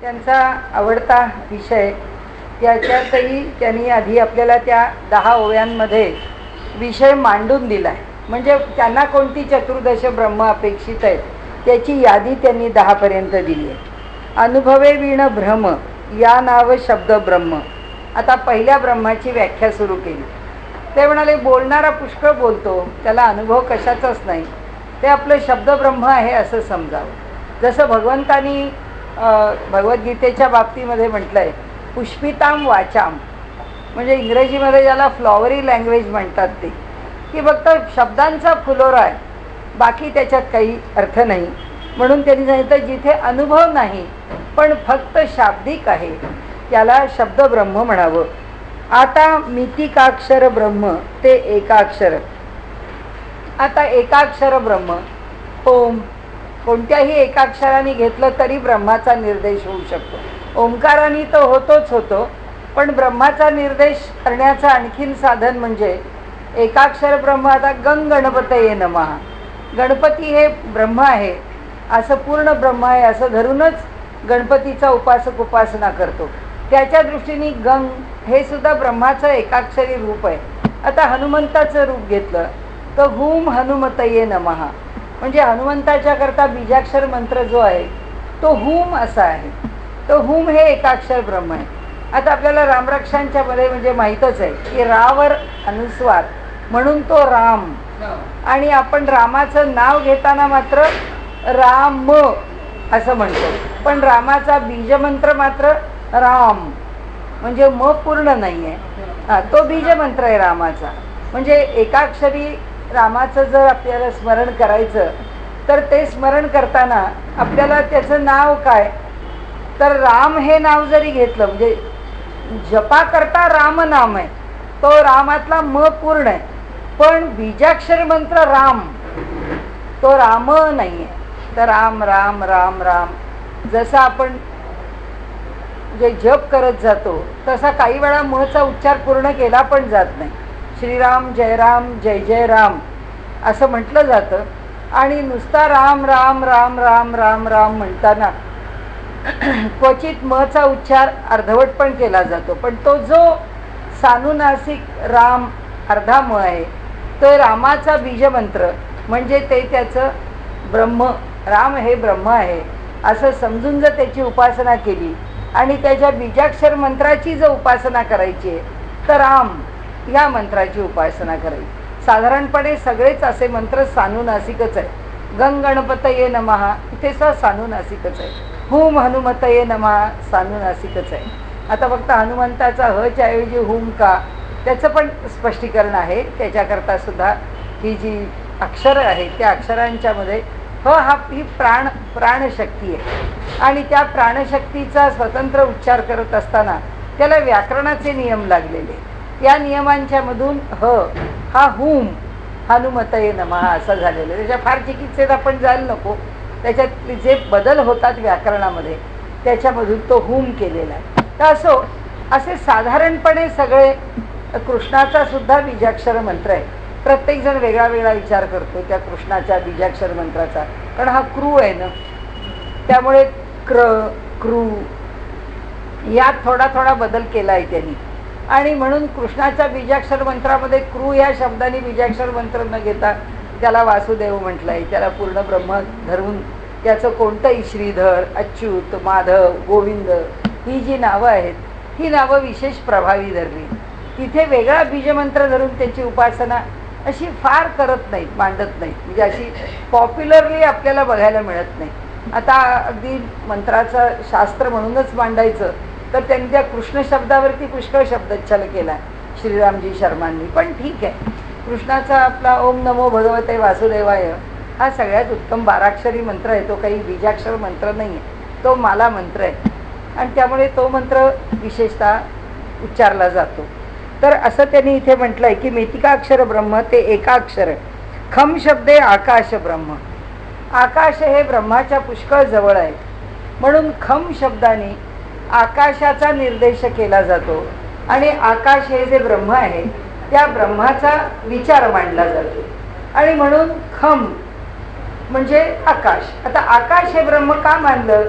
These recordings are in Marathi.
त्यांचा आवडता विषय, त्याच्यातही त्यांनी आधी आपल्याला त्या 10 ओव्यांमध्ये विषय मांडून दिला आहे. म्हणजे त्यांना कोणती चतुर्दश ब्रह्म अपेक्षित आहेत त्याची यादी त्यांनी 10 पर्यंत दिली आहे. अनुभवे विण भ्रम या नाव शब्द ब्रह्म. आता पहिल्या ब्रह्माची व्याख्या सुरू केली. ते म्हणाले बोलणारा पुष्कळ बोलतो, त्याला अनुभव कशाचाच नाही, ते आपलं शब्द ब्रह्म आहे असं समजावं. जसं भगवंतानी भगवद्गीतेच्या बाबतीमध्ये म्हटलं आहे, पुष्पिताम वाचाम, म्हणजे इंग्रजीमध्ये ज्याला फ्लॉवरी लँग्वेज म्हणतात ते, की फक्त शब्दांचा फुलोरा आहे, बाकी त्याच्यात काही अर्थ नाही. म्हणून त्यांनी सांगितलं जिथे अनुभव नाही पण फक्त शाब्दिक आहे त्याला शब्द ब्रह्म म्हणावं. आता मितिकाक्षर ब्रह्म ते एकाक्षर. आता एकाक्षर ब्रह्म ओम, कोणत्याही एकाक्षराने घेतलं तरी ब्रह्माचा निर्देश होऊ शकतो. ओंकाराने तर होतोच होतो, पण ब्रह्माचा निर्देश करण्याचं आणखीन साधन म्हणजे एकाक्षर ब्रह्म. आता गणपतये नमः, गणपती हे ब्रह्म आहे असं, पूर्ण ब्रह्म आहे असं धरूनच गणपतीचा उपासक उपासना करतो. त्याच्या दृष्टीने गंग हे सुद्धा ब्रह्माचं एकाक्षरी रूप आहे. आता हनुमंताचं रूप घेतलं तर हुम हनुमतये नमः, म्हणजे हनुमंताच्या करता बीजाक्षर मंत्र जो आहे तो हुम असा आहे. तो हुम हे एकाक्षर ब्रह्म आहे. आता आपल्याला रामरक्षांच्या मध्ये म्हणजे माहीतच आहे की रावर अनुस्वार म्हणून तो राम, आणि आपण रामाचं नाव घेताना मात्र राम असं म्हणतो, पण रामाचा बीजमंत्र मात्र राम, म्हणजे म पूर्ण नाही आहे, तो बीजमंत्र आहे रामाचा. म्हणजे एकाक्षरी रामाचं जर आपल्याला स्मरण करायचं तर ते स्मरण करताना आपल्याला त्याचं नाव काय, तर राम हे नाव जरी घेतलं म्हणजे जपा करता राम नाम आहे, तो रामातला म पूर्ण आहे, पण बीजाक्षर मंत्र राम तो राम नाही आहे. तर राम राम राम राम, जसं आपण जे जप करत जातो तसा काही वेळा महचा उच्चार पूर्ण केला पण जात नाही. श्रीराम जय राम जय जय राम असं म्हटलं जातं, आणि नुसता राम राम राम राम राम राम म्हणताना क्वचित मचा उच्चार अर्धवट पण केला जातो. पण तो जो सानुनासिक राम अर्धा म आहे तो रामाचा बीजमंत्र, म्हणजे ते त्याचं ब्रह्म, राम हे ब्रह्म आहे असं समजून जर त्याची उपासना केली आणि त्याच्या बीजाक्षर मंत्राची जर उपासना करायची आहे तर राम या मंत्राची उपासना करायची. साधारणपणे सगळेच असे मंत्र सानुनासिकच आहे. गणपतये नमः इथे सुद्धा सानुनासिकच आहे. हुम हनुमतये नमः सानुनासिकच आहे. आता फक्त हनुमंताचा हच्या ऐवजी हुम का, त्याचं पण स्पष्टीकरण आहे. त्याच्याकरता सुद्धा ही जी अक्षरं आहेत त्या अक्षरांच्या मध्ये ही प्राणशक्ती आहे, आणि त्या प्राणशक्तीचा स्वतंत्र उच्चार करत असताना त्याला व्याकरणाचे नियम लागलेले. या नियमांच्या मधून हा हुम हनुमतये नमः असं झालेलं. त्याच्या फार चिकित्सेत आपण जायला नको, त्याच्यात जे बदल होतात व्याकरणामध्ये त्याच्यामधून तो हुम केलेला आहे. तर असे साधारणपणे सगळे कृष्णाचा सुद्धा बीजाक्षर मंत्र आहे. प्रत्येकजण वेगळा वेगळा विचार करतो त्या कृष्णाच्या बीजाक्षर मंत्राचा, कारण हा क्रू आहे ना, त्यामुळे क्रू यात थोडा थोडा बदल केला आहे त्यांनी. आणि म्हणून कृष्णाच्या बीजाक्षर मंत्रामध्ये क्रू या शब्दाने बीजाक्षर मंत्र न घेता त्याला वासुदेव म्हटलं आहे. त्याला पूर्ण ब्रह्म धरून त्याचं कोणतंही श्रीधर, अच्युत, माधव, गोविंद ही जी नावं आहेत ही नावं विशेष प्रभावी धरली. तिथे वेगळा बीजमंत्र धरून त्याची उपासना अशी फार करत नाहीत, मांडत नाहीत, म्हणजे अशी पॉप्युलरली आपल्याला बघायला मिळत नाही. आता अगदी मंत्राचं शास्त्र म्हणूनच मांडायचं तर त्यांनी त्या कृष्ण शब्दावरती पुष्कळ शब्दच्छल केला श्रीरामजी शर्मांनी. पण ठीक आहे, कृष्णाचा आपला ओम नमो भगवते वासुदेवाय हा सगळ्यात उत्तम 12 मंत्र आहे. तो काही बीजाक्षर मंत्र नाही आहे, तो माला मंत्र आहे, आणि त्यामुळे तो मंत्र विशेषतः उच्चारला जातो. तर असं त्यांनी इथे म्हटलं आहे की मितिकाक्षर ब्रह्म ते एकाक्षर. खम शब्दे आकाश ब्रह्म, आकाश हे ब्रह्माच्या पुष्कळ जवळ आहे म्हणून खम शब्दाने आकाशाचा निर्देश केला जातो, आणि आकाश हे जे ब्रह्म आहे त्या ब्रह्माचा विचार मांडला जातो, आणि म्हणून खम म्हणजे आकाश. आता आकाश हे ब्रह्म का मानलं,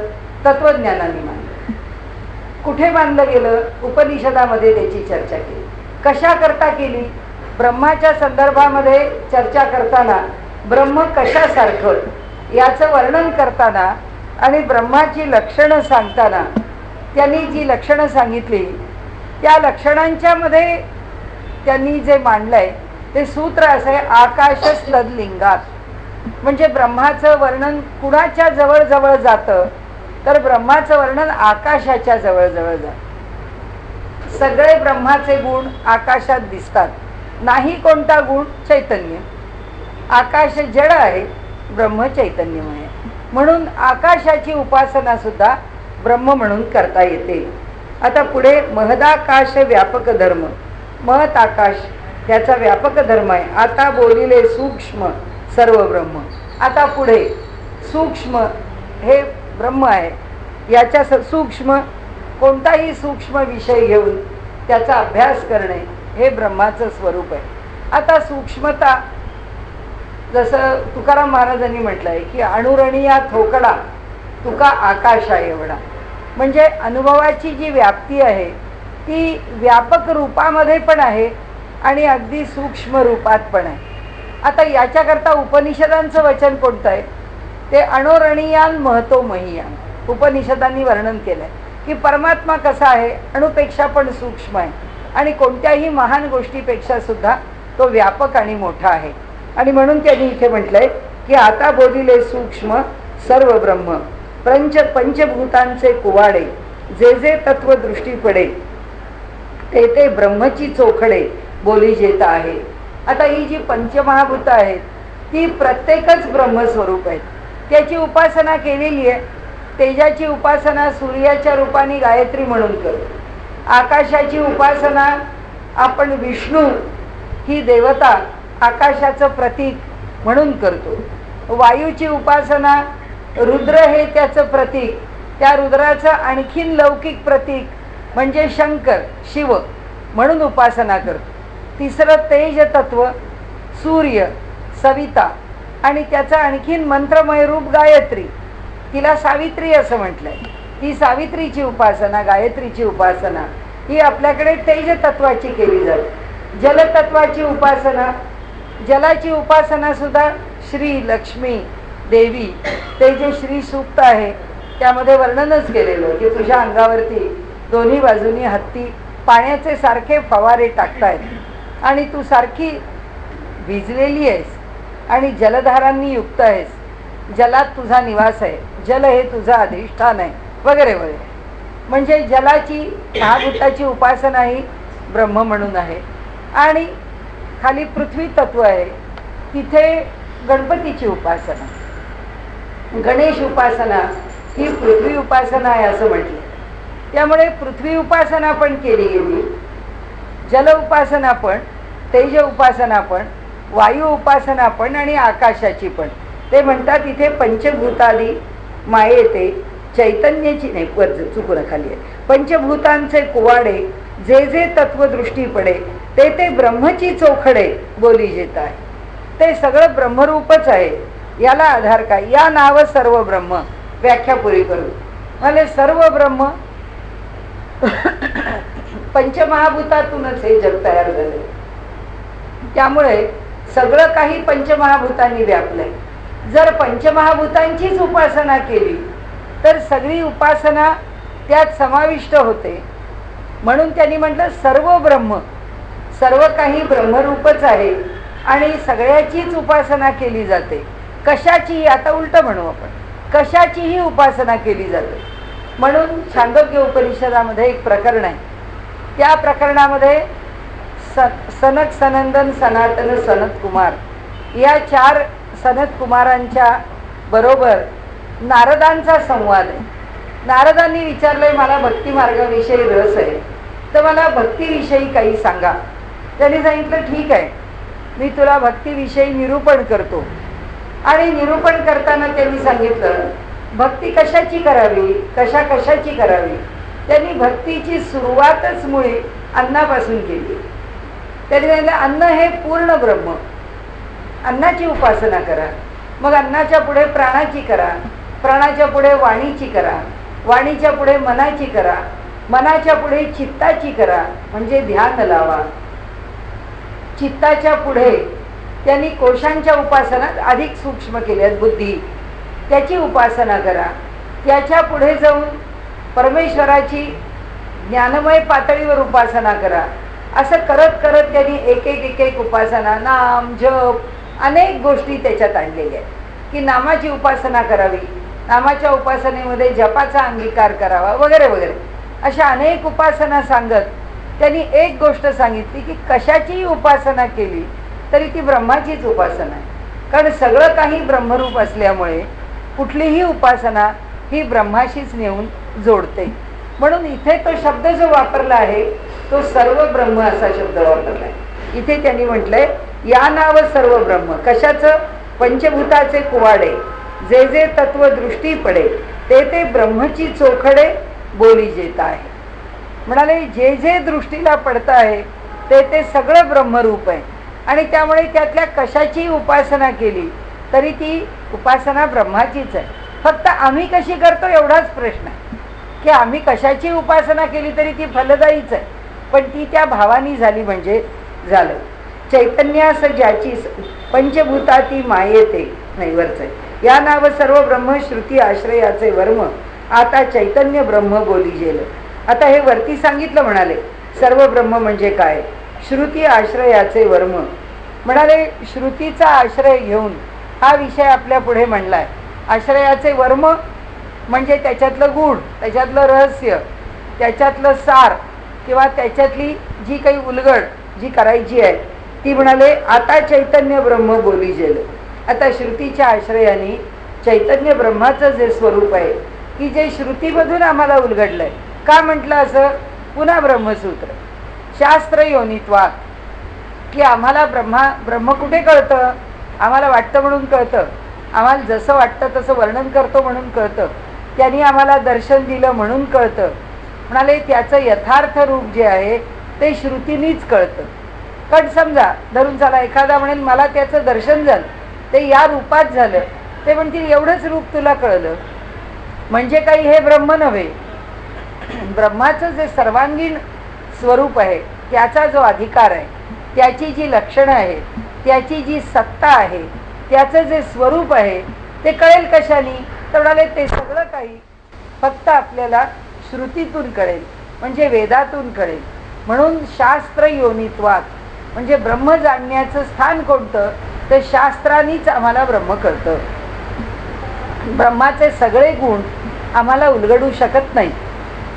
तत्वज्ञानाने मानलं. कुठे बांधलं गेलं? उपनिषदामध्ये त्याची चर्चा केली. कशा करता केली? ब्रह्माच्या संदर्भामध्ये चर्चा करताना ब्रह्म कशासारखं याचं वर्णन करताना आणि ब्रह्माची लक्षणं सांगताना त्यांनी जी लक्षणं सांगितली त्या लक्षणांच्या मध्ये त्यांनी जे मांडलंय ते सूत्र असं आहे, आकाशस्तद्लिंगात. म्हणजे ब्रह्माचं वर्णन कुणाच्या जवळजवळ जातं? तर ब्रह्माचं वर्णन आकाशाच्या जवळजवळ जातं. सगळे ब्रह्माचे गुण आकाशात दिसतात. नाही कोणता गुण? चैतन्य. आकाश जड आहे, ब्रह्म चैतन्यमय. म्हणून आकाशाची उपासना सुद्धा ब्रह्म म्हणून करता येते. आता पुढे महदाकाश व्यापक धर्म. महत आकाश त्याचा व्यापक धर्म आहे. आता बोलिले सूक्ष्म सर्व ब्रह्म. आता पुढे सूक्ष्म हे ब्रह्म आहे. याच्या सूक्ष्म कोणताही सूक्ष्म विषय घेऊन त्याचा अभ्यास करणे हे ब्रह्माचं स्वरूप आहे. आता सूक्ष्मता जसं तुकाराम महाराजांनी म्हटलं आहे की अणुरणीया थोकडा तुका आकाश आहे एवढा. म्हणजे अनुभवाची जी व्याप्ती आहे ती व्यापक रूपामध्ये पण आहे आणि अगदी सूक्ष्म रूपात पण आहे. आता याच्याकरता उपनिषदांचं वचन कोणतं आहे? ते अणोरणीयान महतो महीयान. उपनिषदांनी वर्णन केलं आहे की परमात्मा कसा आहे? अणुपेक्षा पण सूक्ष्म आहे आणि कोणत्याही महान गोष्टीपेक्षा सुद्धा तो व्यापक आणि मोठा आहे. आणि म्हणून त्यांनी इथे म्हटलंय की आता बोलिले सूक्ष्म सर्व ब्रह्म पंचभूतांचे कुवाडे जे जे तत्व दृष्टी पडे ते ते ब्रह्मची चोखडे बोली जेता आहे. आता ही जी पंचमहाभूत आहेत ती प्रत्येकच ब्रह्मस्वरूप आहेत. त्याची उपासना केलेली आहे. तेजाची उपासना सूर्याच्या रूपाने गायत्री म्हणून करतो. आकाशाची उपासना आपण विष्णू ही देवता आकाशाचं प्रतीक म्हणून करतो. वायूची उपासना रुद्र हे त्याचं प्रतीक, त्या रुद्राचं आणखीन लौकिक प्रतीक म्हणजे शंकर शिव म्हणून उपासना करतो. तिसरं तेज तत्व सूर्य सविता आणि त्याचं आणखीन मंत्रमय रूप गायत्री. तिला सावित्री असं म्हटलंय. ती सावित्रीची उपासना गायत्रीची उपासना ही आपल्याकडे तेज तत्वाची केली जाते. जलतत्वाची उपासना जलाची उपासना सुद्धा श्री लक्ष्मी देवी ते जे श्री सूक्त आहे त्यामध्ये वर्णनच केलेलं की तुझ्या अंगावरती दोन्ही बाजूनी हत्ती पाण्याचे सारखे फवारे टाकतायत आणि तू सारखी भिजलेली आहेस आणि जलधारांनी युक्त आहेस. जलात तुझा निवास आहे, जल हे तुझं अधिष्ठान आहे वगैरे वगैरे. म्हणजे जलाची महाभूताची उपासना ही ब्रह्म म्हणून आहे. आणि खाली पृथ्वी तत्व आहे तिथे गणपतीची उपासना गणेश उपासना ही पृथ्वी उपासना आहे असं म्हटलं. त्यामुळे पृथ्वी उपासना पण केली गेली, जल उपासना पण, तेज उपासना पण, वायू उपासना पण आणि आकाशाची पण. ते म्हणतात इथे पंचभूतादी मायेते चैतन्याची नाही वर चुकून खाली आहे. पंचभूतांचे कुवाडे जे जे तत्वदृष्टी पडे ते ते ब्रह्मची चोखडे बोली जेत आहे. ते सगळं ब्रह्मरूपच आहे. याला आधार काय? या नाव सर्व ब्रह्म. व्याख्या पुरी करू म्हणजे सर्व ब्रह्म पंचमहाभूतातूनच हे जग तयार झाले. त्यामुळे सगळं काही पंचमहाभूतांनी व्यापलंय. जर पंचमहाभूतांचीच उपासना केली तर सगळी उपासना त्यात समाविष्ट होते. म्हणून त्यांनी म्हटलं सर्व ब्रह्म, सर्व काही ब्रह्मरूपच आहे आणि सगळ्याचीच उपासना केली जाते. कशाचीही, आता उलट म्हणू आपण, कशाचीही उपासना केली जाते. म्हणून छांदोग्य उपनिषदामध्ये एक प्रकरण आहे. त्या प्रकरणामध्ये सनक सनंदन सनातन सनत कुमार या 4 सनत कुमारांच्या बरोबर नारदांचा संवाद आहे. नारदांनी विचारलंय मला भक्ती मार्गाविषयी रस आहे तर मला भक्तीविषयी काही सांगा. त्यांनी सांगितलं ठीक आहे, मी तुला भक्तीविषयी निरूपण करतो. आणि निरूपण करताना त्यांनी सांगितलं भक्ती कशाची करावी, कशाची करावी. त्यांनी भक्तीची सुरुवातच मुळे अन्नापासून केली. त्यांनी सांगितलं अन्न हे पूर्ण ब्रह्म, अन्नाची उपासना करा. मग अन्नाच्या पुढे प्राणाची करा, प्राणाच्या पुढे वाणीची करा, वाणीच्या पुढे मनाची करा, मनाच्या पुढे चित्ताची करा, म्हणजे ध्यान लावा. चित्ताच्या पुढे त्यांनी कोशांच्या उपासनात अधिक सूक्ष्म केल्यात बुद्धी, त्याची उपासना करा. त्याच्या पुढे जाऊन परमेश्वराची ज्ञानमय पातळीवर उपासना करा. असं करत करत त्यांनी एक एक एक एक उपासना, नाम जप अनेक गोष्टी त्याच्यात आणलेल्या आहेत की नामाची उपासना करावी, नामाच्या उपासनेमध्ये जपाचा अंगीकार करावा वगैरे वगैरे. अशा अनेक उपासना सांगत त्यांनी एक गोष्ट सांगितली की कशाचीही उपासना केली तरी ती ब्रह्माचीच उपासना आहे. कारण सगळं काही ब्रह्मरूप असल्यामुळे कुठलीही उपासना ही ब्रह्माशीच नेऊन जोडते. म्हणून इथे तो शब्द जो वापरला आहे तो सर्व ब्रह्म असा शब्द वापरला आहे. इथे त्यांनी म्हटलंय या नाव सर्व ब्रह्म. कशाचं? पंचभूताचे कुवाडे, जे जे तत्व दृष्टी पडे ते ते ब्रह्मची चोखडे बोली जेत आहे. म्हणाले जे जे दृष्टीला पडतं आहे ते ते सगळं ब्रह्मरूप आहे आणि त्यामुळे त्यातल्या कशाची उपासना केली तरी ती उपासना ब्रह्माचीच आहे. फक्त आम्ही कशी करतो एवढाच प्रश्न आहे की आम्ही कशाची उपासना केली तरी ती फलदायीच आहे, पण ती त्या भावानी झाली म्हणजे झालं. चैतन्यास ज्याची पंचभूताती मायेते नैवरच आहे. या नाव सर्व ब्रह्म श्रुती आश्रयाचे वर्म आता चैतन्य ब्रह्म बोली गेलं. आता हे वरती सांगितलं म्हणाले सर्व ब्रह्म म्हणजे काय, श्रुती आश्रयाचे वर्म. म्हणाले श्रुतीचा आश्रय घेऊन हा विषय आपल्या पुढे म्हणलाय. आश्रयाचे वर्म म्हणजे त्याच्यातलं गूढ, त्याच्यातलं रहस्य, त्याच्यातलं सार किंवा त्याच्यातली जी काही उलगड जी करायची आहे ती म्हणाले आता चैतन्य ब्रह्म बोली गेलं. आता श्रुतीच्या आश्रयाने चैतन्य ब्रह्माचं जे स्वरूप आहे की जे श्रुतीमधून आम्हाला उलगडलंय. का म्हटलं असं? पुन्हा ब्रह्मसूत्र शास्त्र योनित्वात की आम्हाला ब्रह्म कुठे कळतं? आम्हाला वाटतं म्हणून कळतं, आम्हाला जसं वाटतं तसं वर्णन करतो म्हणून कळतं, त्यांनी आम्हाला दर्शन दिलं म्हणून कळतं. म्हणाले त्याचं यथार्थ रूप जे आहे ते श्रुतीनीच कळतं. कारण समजा धरून चला एखादा म्हणेल मला त्याचं दर्शन झालं, ते या रूपात झालं, ते म्हणतील एवढंच रूप तुला कळलं म्हणजे काही हे ब्रह्म नव्हे. ब्रह्माचं जे सर्वांगीण स्वरूप आहे, त्याचा जो अधिकार आहे, त्याची जी लक्षणं आहेत, त्याची जी सत्ता आहे, त्याचं जे स्वरूप आहे ते कळेल कशाने? तर म्हणाले ते सगळं काही फक्त आपल्याला श्रुतीतून कळेल, म्हणजे वेदातून कळेल. म्हणून शास्त्र योनित्वात म्हणजे ब्रह्म जाणण्याचं स्थान कोणतं? तर शास्त्रानीच आम्हाला ब्रह्म कळतं. ब्रह्माचे सगळे गुण आम्हाला उलगडू शकत नाही.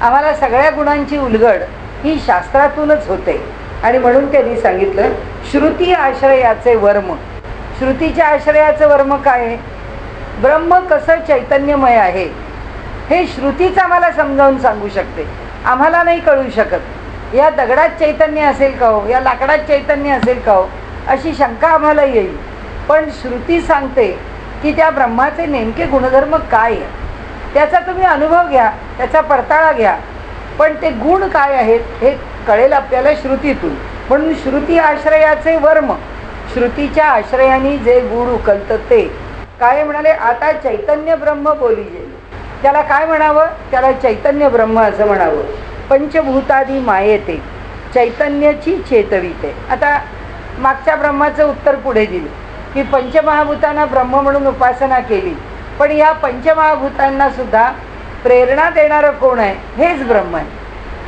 आम्हाला सगळ्या गुणांची उलगड ही शास्त्रातूनच होते. आणि म्हणून त्यांनी सांगितलं श्रुती आश्रयाचे वर्म. श्रुतीच्या आश्रयाचं वर्म काय आहे? ब्रह्म कसं चैतन्यमय आहे हे श्रुतीच आम्हाला समजावून सांगू शकते, आम्हाला नाही कळू शकत. या दगडात चैतन्य असेल का हो, या लाकडात चैतन्य असेल का हो, अशी शंका आम्हाला येईल. पण श्रुती सांगते की त्या ब्रह्माचे नेमके गुणधर्म काय आहे, त्याचा तुम्ही अनुभव घ्या, त्याचा परताळा घ्या, पण ते गुण काय आहेत हे कळेल आपल्याला श्रुतीतून. म्हणून श्रुती आश्रयाचे वर्म, श्रुतीच्या आश्रयाने जे गुण उकलतं ते काय म्हणाले? आता चैतन्य ब्रह्म बोली गेले. त्याला काय म्हणावं? त्याला चैतन्य ब्रह्म असं म्हणावं. पंचभूतादी मायेते चैतन्याची चेतविते. आता मागच्या ब्रह्माचं उत्तर पुढे दिलं की पंचमहाभूतांना ब्रह्म म्हणून उपासना केली, पण या पंचमहाभूतांना सुद्धा प्रेरणा देणारं कोण आहे? हेच ब्रह्म आहे.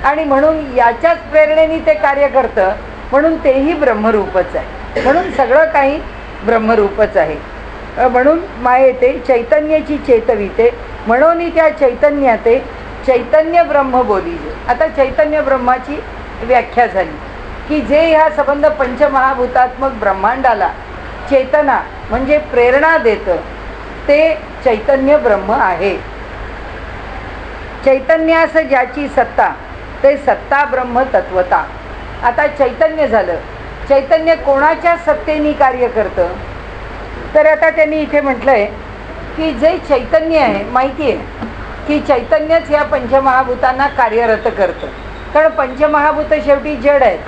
आणि म्हणून याच्याच प्रेरणेने ते कार्य करतं, म्हणून तेही ब्रह्मरूपच आहे. म्हणून सगळं काही ब्रह्मरूपच आहे. म्हणून मायेते चैतन्याची चेतविते, म्हणून त्या चैतन्याते चैतन्य ब्रह्म बोली. आता चैतन्य ब्रह्माची व्याख्या झाली की जे ह्या संबंध पंचमहाभूतात्मक ब्रह्मांडाला चेतना म्हणजे प्रेरणा देतं ते चैतन्य ब्रह्म आहे. चैतन्यास ज्याची सत्ता ते सत्ता ब्रह्म तत्वता. आता चैतन्य झालं, चैतन्य कोणाच्या सत्तेने कार्य करतं? तर आता त्यांनी इथे म्हटलंय की जे चैतन्य आहे, माहिती आहे की चैतन्यच या पंचमहाभूतांना कार्यरत करतं. कारण पंचमहाभूत शेवटी जड आहेत.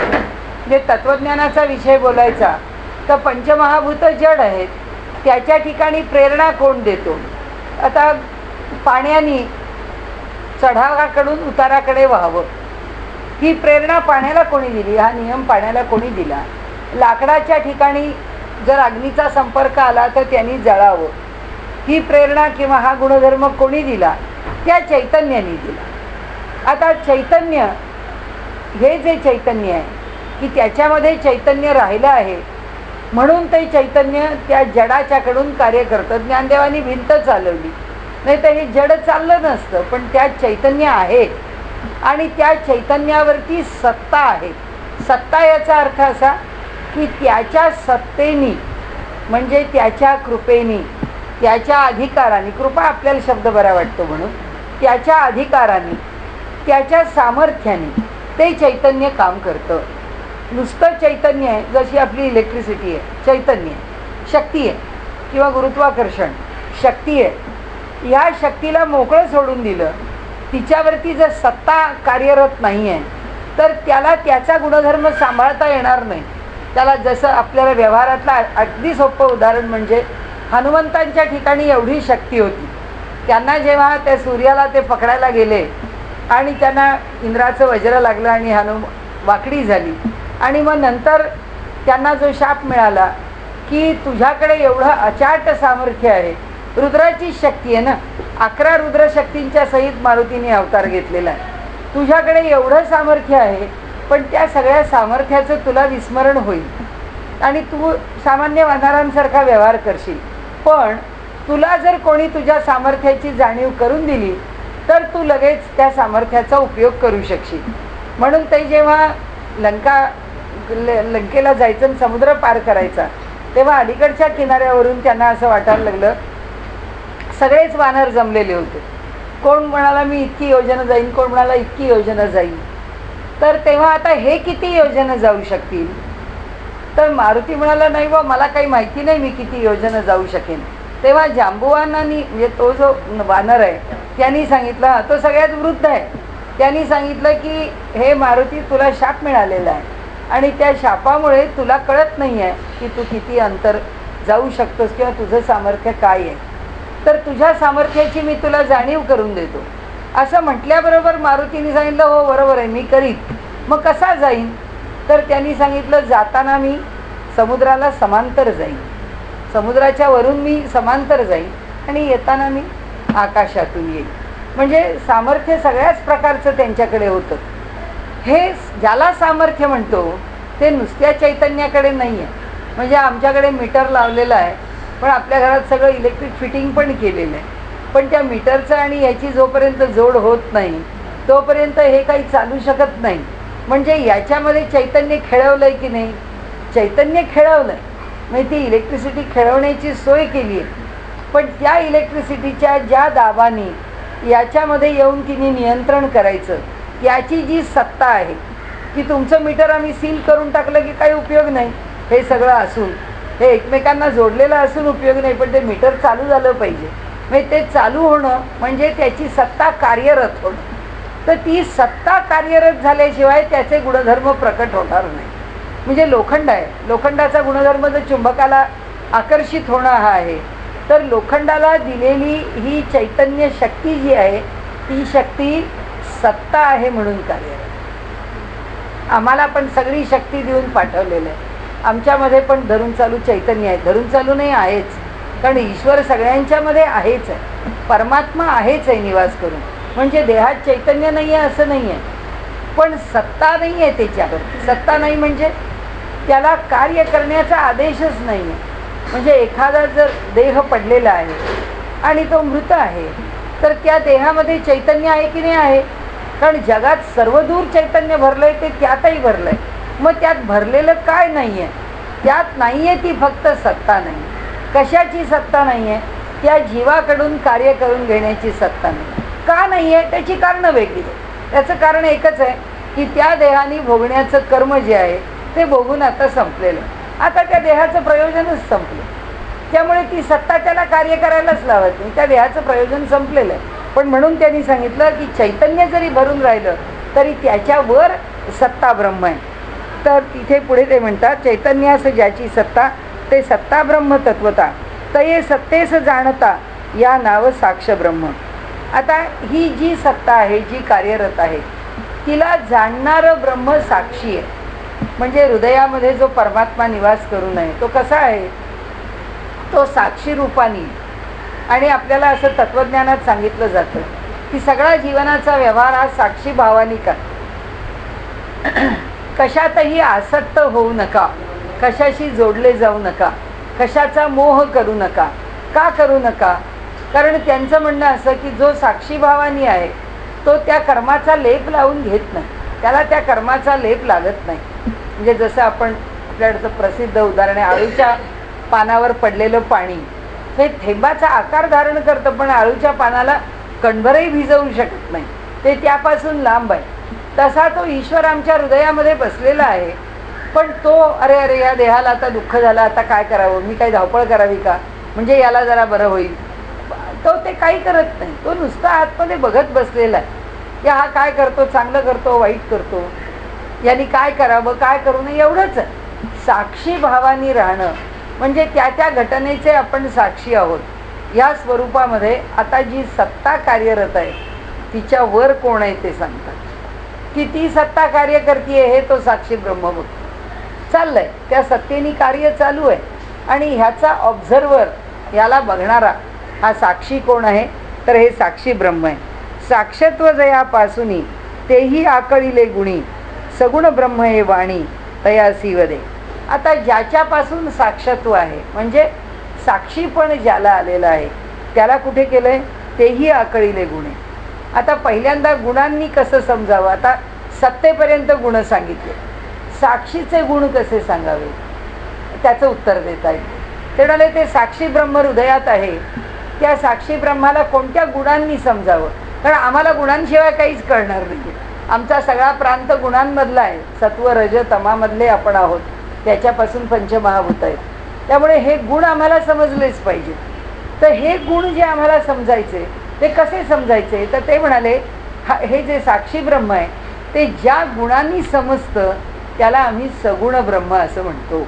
जे तत्त्वज्ञानाचा विषय बोलायचा तर पंचमहाभूत जड आहेत, त्याच्या ठिकाणी प्रेरणा कोण देतो? आता पाण्याने चढावाकडून उताराकडे व्हावं. ही प्रेरणा पाण्याला कोणी दिली? हा नियम पाण्याला कोणी दिला? लाकडाच्या ठिकाणी जर अग्नीचा संपर्क आला तर त्यांनी जळावं. ही प्रेरणा किंवा हा गुणधर्म कोणी दिला? त्या चैतन्याने दिला. आता चैतन्य हे जे चैतन्य आहे की त्याच्यामध्ये चैतन्य राहिलं आहे म्हणून ते चैतन्य त्या जडाच्याकडून कार्य करतं. ज्ञानदेवानी भिंत चालवली, नाही तर हे जड चाललं नसतं. पण त्यात चैतन्य आहे आणि त्या चैतन्यावरती सत्ता आहे. सत्ता याचा अर्थ असा की त्याच्या सत्तेनी म्हणजे त्याच्या कृपेनी, त्याच्या अधिकाराने, कृपा आपल्याला शब्द बरा वाटतो म्हणून, त्याच्या अधिकाराने, त्याच्या सामर्थ्याने ते चैतन्य काम करतं. नुसतं चैतन्य आहे, जशी आपली इलेक्ट्रिसिटी आहे, चैतन्य आहे, शक्ती आहे किंवा गुरुत्वाकर्षण शक्ती आहे. ह्या शक्तीला मोकळं सोडून दिलं, तिच्यावरती जर सत्ता कार्यरत नाही आहे तर त्याला त्याचा गुणधर्म सांभाळता येणार नाही. त्याला जसं आपल्याला व्यवहारातलं अगदी सोपं उदाहरण म्हणजे हनुमंतांच्या ठिकाणी एवढी शक्ती होती, त्यांना जेव्हा त्या सूर्याला ते पकडायला गेले आणि त्यांना इंद्राचं वज्र लागलं आणि वाकडी झाली आणि मग नंतर त्यांना जो शाप मिळाला की तुझ्याकडे एवढं अचाट सामर्थ्य आहे, रुद्राची शक्ती आहे ना, 11 रुद्रशक्तींच्या सहित मारुतीने अवतार घेतलेला आहे, तुझ्याकडे एवढं सामर्थ्य आहे पण त्या सगळ्या सामर्थ्याचं तुला विस्मरण होईल आणि तू सामान्य वानरांसारखा व्यवहार करशील. पण तुला जर कोणी तुझ्या सामर्थ्याची जाणीव करून दिली तर तू लगेच त्या सामर्थ्याचा उपयोग करू शकशील. म्हणून ते जेव्हा लंकेला जायचं आणि समुद्र पार करायचा तेव्हा अलीकडच्या किनाऱ्यावरून त्यांना असं वाटायला लागलं, सगळेच वानर जमलेले होते. कोण म्हणाला मी इतकी योजना जाईन, कोण म्हणाला इतकी योजना जाईल. तर तेव्हा आता हे किती योजना जाऊ शकतील? तर मारुती म्हणाला नाही बा, मला काही माहिती नाही मी किती योजना जाऊ शकेन. तेव्हा जांबुवानांनी म्हणजे तो जो वानर आहे त्यांनी सांगितलं, तो सगळ्यात वृद्ध आहे, त्यांनी सांगितलं की हे मारुती तुला शाप मिळालेला आहे आणि त्या शापामुळे तुला कळत नाही आहे की तू किती अंतर जाऊ शकतोस किंवा तुझं सामर्थ्य काय आहे. तर तुझ्या सामर्थ्याची मी तुला जाणीव करून देतो. असं म्हटल्याबरोबर मारुतीने सांगितलं हो बरोबर आहे मी करीत. मग कसा जाईन? तर त्यांनी सांगितलं जाताना मी समुद्राला समांतर जाईन, समुद्राच्या वरून मी समांतर जाईन आणि येताना मी आकाशातून येईन. म्हणजे सामर्थ्य सगळ्याच प्रकारचं त्यांच्याकडे होतं. हे ज्याला सामर्थ्य म्हणतो ते नुसत्या चैतन्याकडे नाही आहे. म्हणजे आमच्याकडे मीटर लावलेलं आहे पण आपल्या घरात सगळं इलेक्ट्रिक फिटिंग पण केलेलं आहे, पण त्या मीटरचं आणि याची जोपर्यंत जोड होत नाही तोपर्यंत हे काही चालू शकत नाही. म्हणजे याच्यामध्ये चैतन्य खेळवलं आहे की नाही? चैतन्य खेळवलं आहे, म्हणजे ती इलेक्ट्रिसिटी खेळवण्याची सोय केली आहे. पण त्या इलेक्ट्रिसिटीच्या ज्या दाबाने याच्यामध्ये येऊन तिने नियंत्रण करायचं, याची जी सत्ता आहे की तुमचं मीटर आम्ही सील करून टाकलं की काही उपयोग नाही, हे सगळं असून हे एकमेकांना जोडलेलं असून उपयोग नाही, पण ते मीटर चालू झालं पाहिजे. म्हणजे ते चालू होणं म्हणजे त्याची सत्ता कार्यरत होणं. तर ती सत्ता कार्यरत झाल्याशिवाय त्याचे गुणधर्म प्रकट होणार नाही. म्हणजे लोखंड आहे, लोखंडाचा गुणधर्म जर चुंबकाला आकर्षित होणं हा आहे, तर लोखंडाला दिलेली ही चैतन्य शक्ती जी आहे ती शक्ती सत्ता आहे म्हणून कार्यरत. आम्हाला पण सगळी शक्ती देऊन पाठवलेलं आहे. आमच्यामध्ये पण धरून चालू चैतन्य आहे, धरून चालू नाही आहेच, कारण ईश्वर सगळ्यांच्यामध्ये आहेच आहे, परमात्मा आहेच आहे निवास करून. म्हणजे देहात चैतन्य नाही आहे असं नाही आहे, पण सत्ता नाही आहे त्याच्यावर. सत्ता नाही म्हणजे त्याला कार्य करण्याचा आदेशच नाही आहे. म्हणजे एखादा जर देह पडलेला आहे आणि तो मृत आहे तर त्या देहामध्ये चैतन्य आहे की नाही आहे? कारण जगात सर्वदूर चैतन्य भरलं आहे, ते त्यातही भरलं आहे. मग त्यात भरलेलं काय नाही आहे? त्यात नाही आहे ती फक्त सत्ता नाही. कशाची सत्ता नाही आहे? त्या जीवाकडून कार्य करून घेण्याची सत्ता नाही. का नाही आहे? त्याची कारणं वेगळी आहे. त्याचं कारण एकच आहे की त्या देहाने भोगण्याचं कर्म जे आहे ते भोगून आता संपलेलं आहे. आता त्या देहाचं प्रयोजनच संपलं, त्यामुळे ती सत्ता त्याला कार्य करायलाच लावत नाही, त्या देहाचं प्रयोजन संपलेलं आहे. पण म्हणून त्यांनी सांगितलं की चैतन्य जरी भरून राहिलं तरी त्याच्यावर सत्ता ब्रह्म आहे. तर तिथे पुढे ते म्हणतात चैतन्यास ज्याची सत्ता ते सत्ता ब्रह्म तत्वता तये सत्तेस जाणता या नाव साक्ष ब्रह्म. आता ही जी सत्ता आहे, जी कार्यरत आहे, तिला जाणणारं ब्रह्म साक्षी आहे. म्हणजे हृदयामध्ये जो परमात्मा निवास करू नये तो कसा आहे, तो साक्षी रूपानी. आणि आपल्याला असं तत्वज्ञानात सांगितलं जातं की सगळा जीवनाचा व्यवहार हा साक्षी भावानी कर. कशातही आसक्त होऊ नका, कशाशी जोडले जाऊ नका, कशाचा मोह करू नका. का करू नका? कारण त्यांचं म्हणणं असं की जो साक्षी भावानी आहे तो त्या कर्माचा लेप लावून घेत नाही, त्याला त्या कर्माचा लेप लागत नाही. म्हणजे जसं आपण आपल्याकडचं प्रसिद्ध उदाहरण आहे, आळूच्या पानावर पडलेलं पाणी हे थेंबाचा आकार धारण करतं, पण आळूच्या पानाला कणभरही भिजवू शकत नाही, ते त्यापासून लांब आहे. तसा तो ईश्वर आमच्या हृदयामध्ये बसलेला आहे, पण तो अरे अरे या देहाला आता दुःख झालं, आता काय करावं, मी काही धावपळ करावी का, म्हणजे याला जरा बरं होईल, तो ते काही करत नाही. तो नुसता आतमध्ये बघत बसलेला आहे की हा काय करतो, चांगलं करतो, वाईट करतो, यांनी काय करावं, काय करू नये, एवढंच आहे. साक्षी भावानी राहणं म्हणजे त्या त्या घटनेचे आपण साक्षी आहोत. या स्वरूपामध्ये आता जी सत्ता कार्यरत आहे तिच्यावर कोण आहे ते सांगतात. की ती सत्ता कार्य करते हे तो साक्षी ब्रह्म बघतो. चाललंय त्या सत्तेनी कार्य चालू आहे आणि ह्याचा ऑब्झर्वर, याला बघणारा हा साक्षी कोण आहे, तर हे साक्षी ब्रह्म आहे. साक्षत्व जयापासूनी तेही आकळिले गुणी, सगुण ब्रह्म हे वाणी तयासी वदे. आता ज्याच्यापासून साक्षत्व आहे म्हणजे साक्षी पण ज्याला आलेलं आहे त्याला कुठे केलंय, तेही आकळिले गुणे. आता पहिल्यांदा गुणांनी कसं समजावं, आता सत्तेपर्यंत गुण सांगितले, साक्षीचे गुण कसे सांगावे त्याचं उत्तर देता येईल. ते म्हणाले ते साक्षी ब्रह्म हृदयात आहे, त्या साक्षी ब्रह्माला कोणत्या गुणांनी समजावं, कारण आम्हाला गुणांशिवाय काहीच कळणार नाही. आमचा सगळा प्रांत गुणांमधला आहे, सत्व रज तमामधले आपण आहोत, त्याच्यापासून पंचमहाभूत आहेत. त्यामुळे हे गुण आम्हाला समजलेच पाहिजे. तर हे गुण जे आम्हाला समजायचे ते कसे समजायचे, तर ते म्हणाले हे जे साक्षी ब्रह्म आहे ते ज्या गुणांनी समजतं त्याला आम्ही सगुण ब्रह्म असं म्हणतो.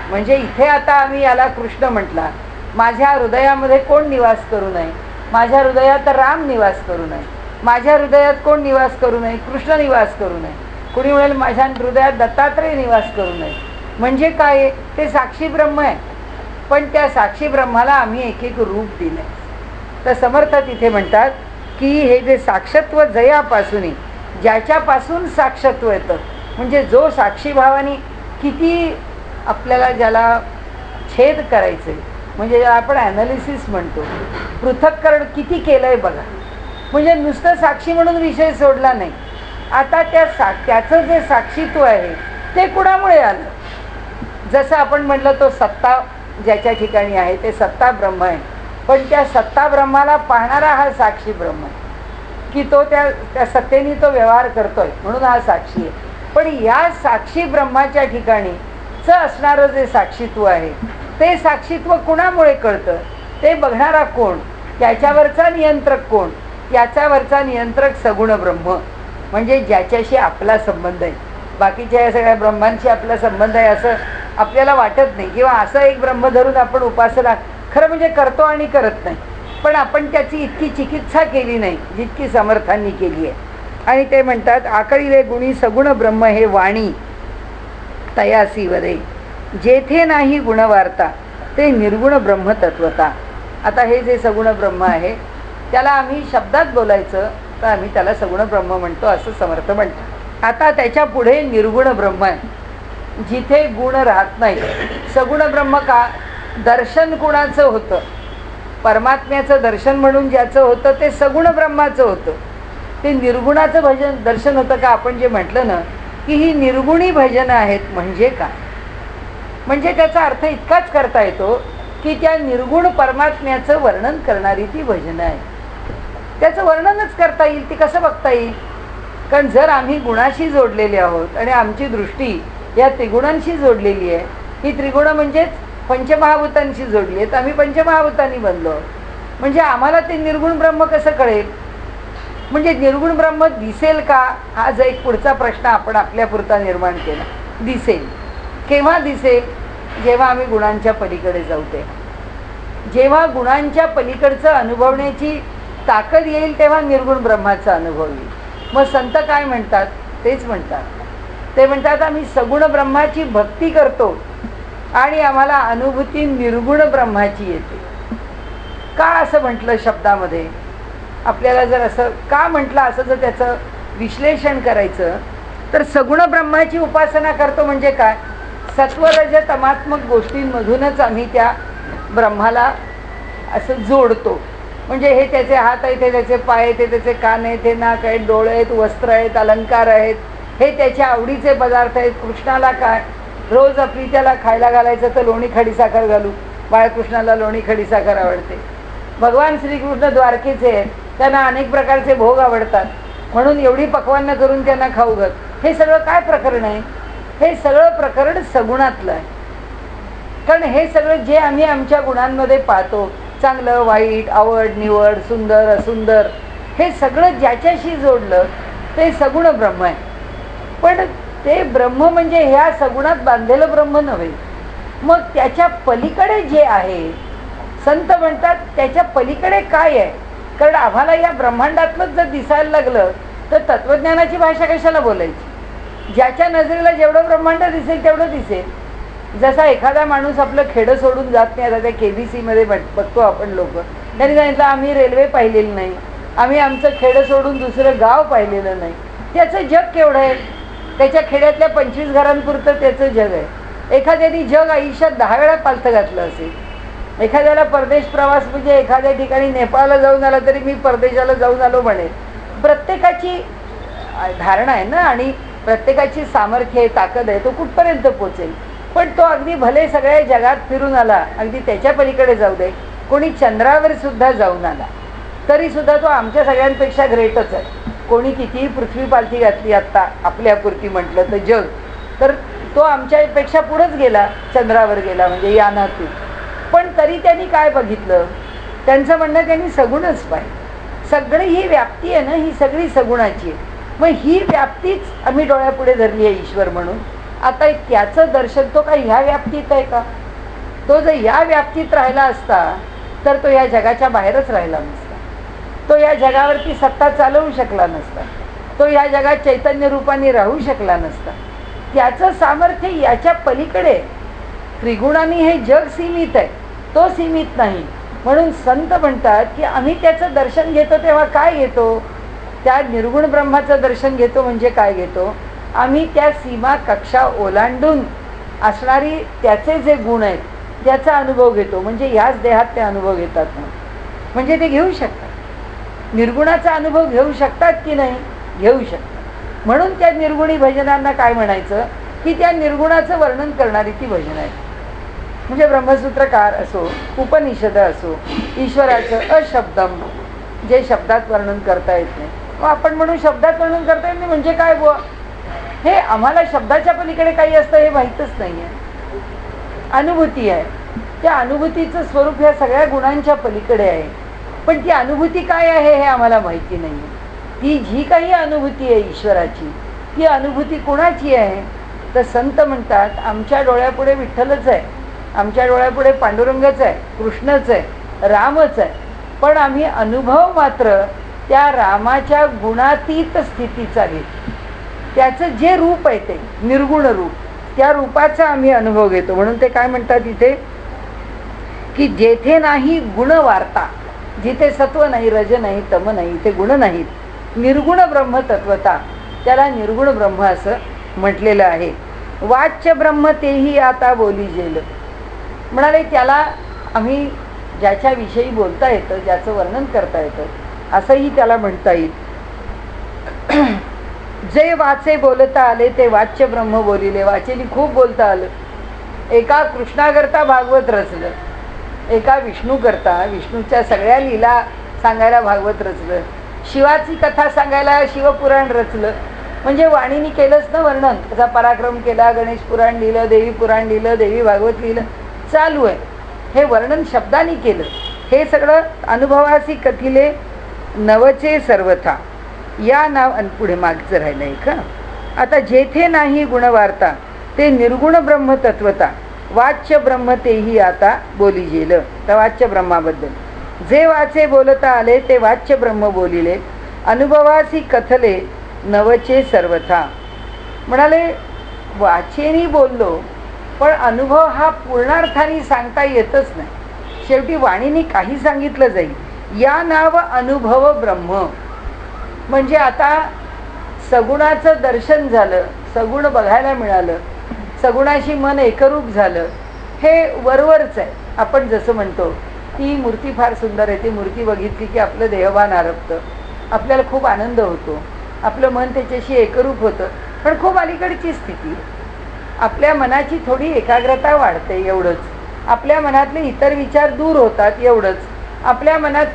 म्हणजे इथे आता आम्ही याला कृष्ण म्हटला, माझ्या हृदयामध्ये कोण निवास करू नये, माझ्या हृदयात राम निवास करू नये, माझ्या हृदयात कोण निवास करू नये, कृष्ण निवास करू नये, कुणी म्हणेल माझ्या हृदयात दत्तात्रय निवास करू नये. म्हणजे काय, ते साक्षी ब्रह्म आहे, पण त्या साक्षी ब्रह्माला आम्ही एक एक रूप दिलंय. तर समर्थ तिथे म्हणतात की हे जे साक्षत्व जयापासून, ज्याच्यापासून साक्षत्व येतं, म्हणजे जो साक्षी भावानी किती आपल्याला ज्याला छेद करायचे, म्हणजे ज्याला आपण ॲनालिसिस म्हणतो, पृथक्करण किती केलं आहे बघा. म्हणजे नुसतं साक्षी म्हणून विषय सोडला नाही. आता त्याचं जे साक्षीत्व आहे ते कुणामुळे आलं, जसं आपण म्हटलं तो सत्ता ज्याच्या ठिकाणी आहे ते सत्ता ब्रह्म आहे, पण त्या सत्ता ब्रह्माला पाहणारा हा साक्षी ब्रह्म आहे की तो त्या सत्तेने तो व्यवहार करतोय म्हणून हा साक्षी आहे. पण या साक्षी ब्रह्माच्या ठिकाणीच असणारं जे साक्षीत्व आहे ते साक्षीत्व कुणामुळे कळतं, ते बघणारा कोण, त्याच्यावरचा नियंत्रक कोण, याच्यावरचा नियंत्रक सगुण ब्रह्म. म्हणजे ज्याच्याशी आपला संबंध आहे, बाकीच्या या सगळ्या ब्रह्मांशी आपला संबंध आहे असं आपल्याला वाटत नाही, किंवा असं एक ब्रह्म धरून आपण उपासना खरं म्हणजे करतो आणि करत नाही, पण आपण त्याची इतकी चिकित्सा केली नाही जितकी समर्थांनी केली आहे. आणि ते म्हणतात आकळिले गुणी सगुण ब्रह्म हे वाणी तयासी वदे, जेथे नाही गुणवार्ता ते निर्गुण ब्रह्म तत्वता. आता हे जे सगुण ब्रह्म आहे त्याला आम्ही शब्दात बोलायचं तर आम्ही त्याला सगुण ब्रह्म म्हणतो असं समर्थ म्हणतात. आता त्याच्या पुढे निर्गुण ब्रह्म आहे, जिथे गुण राहत नाही. सगुण ब्रह्म का, दर्शन कुणाचं होतं, परमात्म्याचं दर्शन म्हणून ज्याचं होतं ते सगुण ब्रह्माचं होतं. ते निर्गुणाचं भजन दर्शन होतं का, आपण जे म्हटलं ना की ही निर्गुणी भजनं आहेत. म्हणजे काय, म्हणजे त्याचा अर्थ इतकाच करता येतो की त्या निर्गुण परमात्म्याचं वर्णन करणारी ती भजनं आहे. त्याचं वर्णनच करता येईल, ती कसं बघता येईल, कारण जर आम्ही गुणाशी जोडलेले आहोत आणि आमची दृष्टी या त्रिगुणांशी जोडलेली आहे, ही त्रिगुण म्हणजेच पंचमहाभूतांशी जोडली आहेत, आम्ही पंचमहाभूतांनी बनलो आहोत, म्हणजे आम्हाला ते निर्गुण ब्रह्म कसं कळेल. म्हणजे निर्गुण ब्रह्म दिसेल का, हा जो एक पुढचा प्रश्न आपण आपल्यापुरता निर्माण केला. दिसेल केव्हा दिसेल, जेव्हा आम्ही गुणांच्या पलीकडे जाऊ. ते जेव्हा गुणांच्या पलीकडचं अनुभवण्याची ताकद येईल तेव्हा निर्गुण ब्रह्माचा अनुभव येईल. मग संत काय म्हणतात? तेच म्हणतात, ते म्हणतात आम्ही सगुण ब्रह्माची भक्ती करतो आणि आम्हाला अनुभूती निर्गुण ब्रह्माची येते. का असं म्हटलं शब्दामध्ये? आपल्याला जर असं का म्हटलं, असं जर त्याचं विश्लेषण करायचं तर सगुण ब्रह्माची उपासना करतो म्हणजे काय? सत्वरज तमात्मक गोष्टींमधूनच आम्ही त्या ब्रह्माला असं जोडतो. म्हणजे हे त्याचे हात आहेत, हे त्याचे पाय आहेत, हे त्याचे कान आहेत, हे नाक आहेत, डोळे आहेत, वस्त्र आहेत, अलंकार आहेत, हे त्याच्या आवडीचे पदार्थ आहेत. कृष्णाला काय रोज आपली त्याला खायला घालायचं तर लोणी खडीसाखर घालू, बाळकृष्णाला लोणी खडीसाखर आवडते. भगवान श्रीकृष्ण द्वारकेचे आहेत, त्यांना अनेक प्रकारचे भोग आवडतात, म्हणून एवढी पक्वान्न करून त्यांना खाऊ घाल. हे सगळं काय प्रकरण आहे? हे सगळं प्रकरण सगुणातलं आहे. कारण हे सगळं जे आम्ही आमच्या गुणांमध्ये पाहतो, चांगलं वाईट, आवड निवड, सुंदर असुंदर, हे सगळं ज्याच्याशी जोडलं ते सगुण ब्रह्म आहे. पण ते ब्रह्म म्हणजे ह्या सगुणात बांधलेलं ब्रह्म नव्हे. मग त्याच्या पलीकडे जे आहे, संत म्हणतात त्याच्या पलीकडे काय आहे? कारण आम्हाला या ब्रह्मांडातलंच जर दिसायला लागलं तर तत्वज्ञानाची भाषा कशाला बोलायची? ज्याच्या नजरेला जेवढं ब्रह्मांड दिसेल तेवढं दिसेल. जसा एखादा माणूस आपलं खेडं सोडून जात नाही. आता त्या KBC मध्ये बघतो आपण लोक, त्यांनी सांगितलं आम्ही रेल्वे पाहिलेली नाही, आम्ही आमचं खेडं सोडून दुसरं गाव पाहिलेलं नाही. त्याचं जग केवढं आहे? त्याच्या खेड्यातल्या 25 घरांपुरतं त्याचं जग आहे. एखाद्याने जग आयुष्यात 10 वेळा पालथं घातलं असेल. एखाद्याला परदेश प्रवास म्हणजे एखाद्या ठिकाणी नेपाळला जाऊन आला तरी मी परदेशाला जाऊन आलो म्हणेल. प्रत्येकाची धारणा आहे ना, आणि प्रत्येकाची सामर्थ्य आहे, ताकद आहे, तो कुठपर्यंत पोचेल. पण तो अगदी भले सगळ्या जगात फिरून आला, अगदी त्याच्या पलीकडे जाऊ दे, कोणी चंद्रावर सुद्धा जाऊन आला तरी सुद्धा तो आमच्या सगळ्यांपेक्षा ग्रेटच आहे. कोणी कितीही पृथ्वी पालथी घातली आत्ता आपल्यापुरती म्हटलं तर जग, तर तो आमच्यापेक्षा पुढंच गेला, चंद्रावर गेला म्हणजे यानातून. पण तरी त्यांनी काय बघितलं? त्यांचं म्हणणं त्यांनी सगुणच पाहिजे. सगळी ही व्याप्ती आहे ना, ही सगळी सगुणाची आहे. मग ही व्याप्तीच आम्ही डोळ्यापुढे धरली आहे ईश्वर म्हणून. आता त्याचं दर्शन तो काय ह्या व्याप्तीत आहे का? तो जर या व्याप्तीत राहिला असता तर तो या जगाच्या बाहेरच राहिला नसता. तो या जगावरती सत्ता चालवू शकला नसता. तो या जगात चैतन्य रूपाने राहू शकला नसता. त्याचं सामर्थ्य याच्या पलीकडे. त्रिगुणांनी हे जग सीमित आहे, तो सीमित नाही. म्हणून संत म्हणतात की आम्ही त्याचं दर्शन घेतो तेव्हा काय घेतो? त्या निर्गुण ब्रह्माचं दर्शन घेतो. म्हणजे काय घेतो? आम्ही त्या सीमा कक्षा ओलांडून असणारी त्याचे जे गुण आहेत त्याचा अनुभव घेतो. म्हणजे याच देहात ते अनुभव घेतात ना, म्हणजे ते घेऊ शकतात. निर्गुणाचा अनुभव घेऊ शकतात की नाही? घेऊ शकतात. म्हणून त्या निर्गुणी भजनांना काय म्हणायचं की त्या निर्गुणाचं वर्णन करणारी ती भजन आहेत. म्हणजे ब्रह्मसूत्रकार असो, उपनिषद असो, ईश्वराचं अशब्दम जे शब्दात वर्णन करता येत नाही. मग आपण म्हणून शब्दात वर्णन करता येत नाही म्हणजे काय बुवा? हे आम्हाला शब्दाच्या पलीकडे काही असतं हे माहीतच नाही आहे. अनुभूती आहे. त्या अनुभूतीचं स्वरूप ह्या सगळ्या गुणांच्या पलीकडे आहे. पण ती अनुभूती काय आहे हे आम्हाला माहिती नाही आहे. ती जी काही अनुभूती आहे ईश्वराची, ती अनुभूती कोणाची आहे? तर संत म्हणतात आमच्या डोळ्यापुढे विठ्ठलच आहे, आमच्या डोळ्यापुढे पांडुरंगच आहे, कृष्णच आहे, रामच आहे. पण आम्ही अनुभव मात्र त्या रामाच्या गुणातीत स्थितीचा घेतो. त्याचं जे रूप आहे ते निर्गुण रूप, त्या रूपाचा आम्ही अनुभव घेतो. म्हणून ते काय म्हणतात इथे की जेथे नाही गुण वार्ता, जिथे सत्व नाही, रज नाही, तम नाही, ते गुण नाहीत, निर्गुण ब्रह्म तत्वता, त्याला निर्गुण ब्रह्म असं म्हटलेलं आहे. वाच्य ब्रह्म तेही आता बोली जेल. म्हणाले त्याला आम्ही ज्याच्याविषयी बोलता येतं, ज्याचं वर्णन करता येतं असंही त्याला म्हणता येईल. जे वाचे बोलता आले ते वाच्य ब्रह्म बोलिले. वाचेनी खूप बोलता आलं. एका कृष्णाकरता भागवत रचलं, एका विष्णूकरता विष्णूच्या सगळ्या लीला सांगायला भागवत रचलं, शिवाची कथा सांगायला शिवपुराण रचलं. म्हणजे वाणीनी केलंच ना वर्णन. त्याचा पराक्रम केला, गणेश पुराण लिहिलं, देवी पुराण लिहिलं, देवी भागवत लिहिलं, चालू आहे. हे वर्णन शब्दांनी केलं. हे सगळं अनुभवासी कथिले नवचे सर्वथा या नाव. आणि पुढे मागचं राहिलं आहे का? आता जेथे नाही गुणवार्ता ते निर्गुण ब्रह्म तत्वता, वाच्य ब्रह्म तेही आता बोली गेलं. तर वाच्य ब्रह्माबद्दल जे वाचे बोलता आले ते वाच्य ब्रह्म बोलिले, अनुभवासी कथले नवचे सर्वथा. म्हणाले वाचेनी बोललो, पण अनुभव हा पूर्णार्थाने सांगता येतच नाही. शेवटी वाणीने काही सांगितलं जाईल. या नाव अनुभव ब्रह्म. म्हणजे आता सगुणाचं दर्शन झालं, सगुण बघायला मिळालं, सगुणाशी मन एकरूप झालं, हे वरवरच आहे. आपण जसं म्हणतो ती मूर्ती फार सुंदर आहे, ती मूर्ती बघितली की आपलं देहभान आरपतं, आपल्याला खूप आनंद होतो, आपलं मन त्याच्याशी एकरूप होतं. पण खूप अलीकडची स्थिती, आपल्या मनाची थोडी एकाग्रता वाढते एवढंच. आपल्या मनातले इतर विचार दूर होतात एवढंच. आपल्या मनात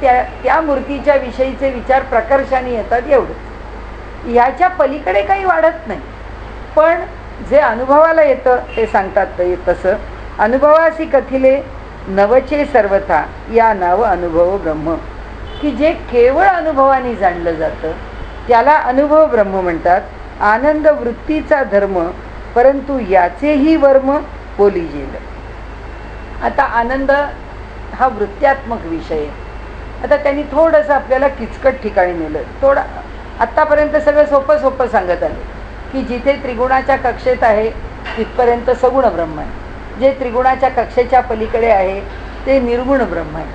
त्या मूर्तीच्या विषयीचे विचार प्रकर्षाने येतात एवढंच. ह्याच्या पलीकडे काही वाढत नाही. पण जे अनुभवाला येतं ते सांगतात तसं, अनुभवासी कथिले नवचे सर्वथा या नाव अनुभव ब्रह्म. की जे केवळ अनुभवाने जाणलं जातं त्याला अनुभव ब्रह्म म्हणतात. आनंद वृत्तीचा धर्म, परंतु याचेही वर्म बोलिजेल. आता आनंद हा वृत्त्यात्मक विषय आहे. आता त्यांनी थोडंसं आपल्याला किचकट ठिकाणी नेलं. थोडं आत्तापर्यंत सगळं सोपं सोपं सांगत आले की जिथे त्रिगुणाच्या कक्षेत आहे तिथपर्यंत सगुण ब्रह्म आहे, जे त्रिगुणाच्या कक्षेच्या पलीकडे आहे ते निर्गुण ब्रह्म आहे.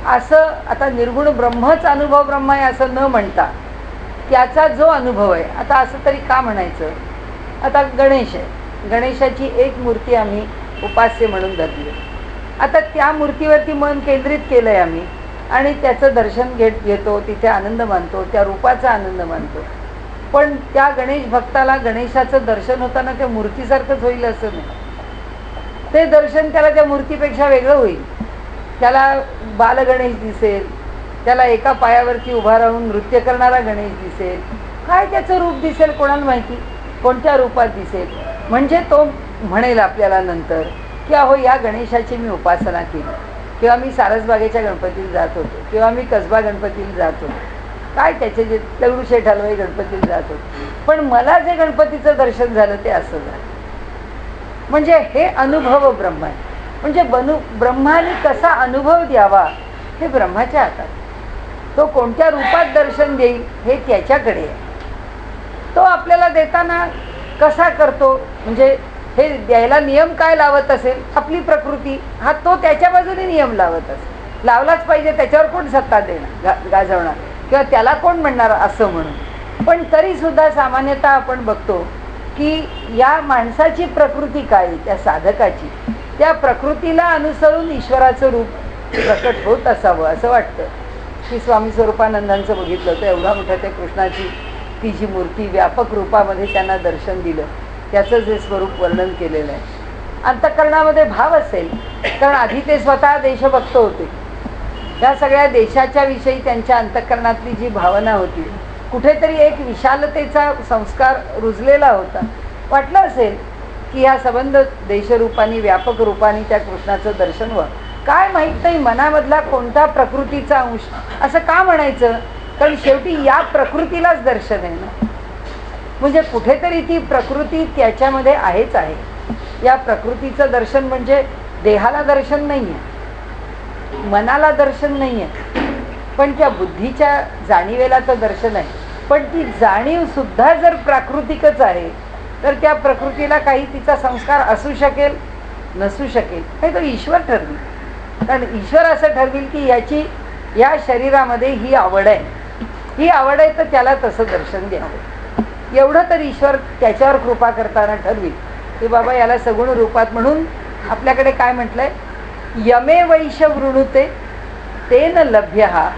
असं आता निर्गुण ब्रह्मच अनुभव ब्रह्म आहे असं न म्हणता त्याचा जो अनुभव आहे, आता असं तरी का म्हणायचं. आता गणेश आहे, गणेशाची एक मूर्ती आम्ही उपास्य म्हणून धरली. आता त्या मूर्तीवरती मन केंद्रित केलं आहे आम्ही आणि त्याचं दर्शन घेतो, तिथे आनंद मानतो, त्या रूपाचा आनंद मानतो. पण त्या गणेश भक्ताला गणेशाचं दर्शन होताना त्या मूर्तीसारखंच होईल असं नाही. ते दर्शन त्याला त्या मूर्तीपेक्षा वेगळं होईल. त्याला बालगणेश दिसेल, त्याला एका पायावरती उभा राहून नृत्य करणारा गणेश दिसेल. काय त्याचं रूप दिसेल कोणाला माहिती, कोणत्या रूपात दिसेल. म्हणजे तो म्हणेल आपल्याला नंतर की अहो या गणेशाची मी उपासना केली, किंवा मी सारसबागेच्या गणपतीला जात होतो, किंवा मी कसबा गणपतीला जात होतो, काय त्याचे जे दगडूशेठ हलवाई गणपतीला जात होतो, पण मला जे गणपतीचं दर्शन झालं ते असं झालं. म्हणजे हे अनुभव ब्रह्म आहे. म्हणजे ब्रह्माने कसा अनुभव द्यावा हे ब्रह्माच्या हातात. तो कोणत्या रूपात दर्शन देईल हे त्याच्याकडे आहे. तो आपल्याला देताना कसा करतो, म्हणजे हे द्यायला नियम काय लावत असेल, आपली प्रकृती, हा तो त्याच्या बाजूने नियम लावत असेल. लावलाच पाहिजे, त्याच्यावर कोण सत्ता देणार गाजवणार, किंवा त्याला कोण म्हणणार असं म्हणून. पण तरीसुद्धा सामान्यतः आपण बघतो की या माणसाची प्रकृती काय, त्या साधकाची, त्या प्रकृतीला अनुसरून ईश्वराचं रूप प्रकट होत असावं असं वाटतं. की स्वामी स्वरूपानंदांचं बघितलं तर एवढा मोठ्या त्या कृष्णाची ती जी मूर्ती व्यापक रूपामध्ये त्यांना दर्शन दिलं, त्याचं जे स्वरूप वर्णन केलेलं आहे. अंतःकरणामध्ये भाव असेल, कारण आधी ते स्वतः देशभक्त होते. या सगळ्या देशाच्या विषयी त्यांच्या अंतःकरणातली जी भावना होती, कुठेतरी एक विशालतेचा संस्कार रुजलेला होता. वाटलं असेल की ह्या संबंध देशरूपाने व्यापक रूपाने त्या कृष्णाचं दर्शन व्हावं. काय माहीत नाही मनामधला कोणता प्रकृतीचा अंश, असं का म्हणायचं, कारण शेवटी या प्रकृतीलाच दर्शन आहे ना. म्हणजे कुठेतरी ती प्रकृती त्याच्यामध्ये आहेच आहे. या प्रकृतीचं दर्शन म्हणजे देहाला दर्शन नाही आहे, मनाला दर्शन नाही आहे, पण त्या बुद्धीच्या जाणीवेला तर दर्शन आहे. पण ती जाणीव सुद्धा जर प्राकृतिकच आहे तर त्या प्रकृतीला काही तिचा संस्कार असू शकेल, नसू शकेल, हे तो ईश्वर ठरवी. कारण ईश्वर असं ठरविल की या शरीरामध्ये ही आवड आहे, ही आवड आहे, तर त्याला तसं दर्शन द्यावं. एवढं तर ईश्वर त्याच्यावर कृपा करताना ठरविल की बाबा याला सगुण रूपात. म्हणून आपल्याकडे काय म्हटलंय, यमे वैश वृणुते तेन लभ्य हा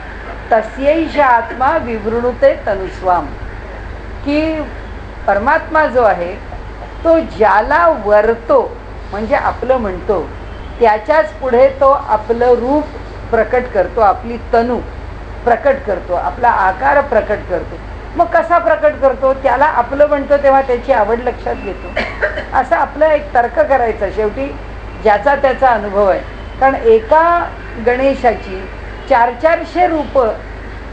तस्यैष आत्मा विवृणुते तनुस्वाम. की परमात्मा जो आहे तो ज्याला वरतो म्हणजे आपलं म्हणतो, त्याच्याच पुढे तो आपलं रूप प्रकट करतो, आपली तनू प्रकट करतो, आपला आकार प्रकट करतो. मग कसा प्रकट करतो, त्याला आपलं म्हणतो तेव्हा त्याची आवड लक्षात घेतो. असं आपलं एक तर्क करायचं. शेवटी ज्याचा त्याचा अनुभव आहे. कारण एका गणेशाची 400 रूपं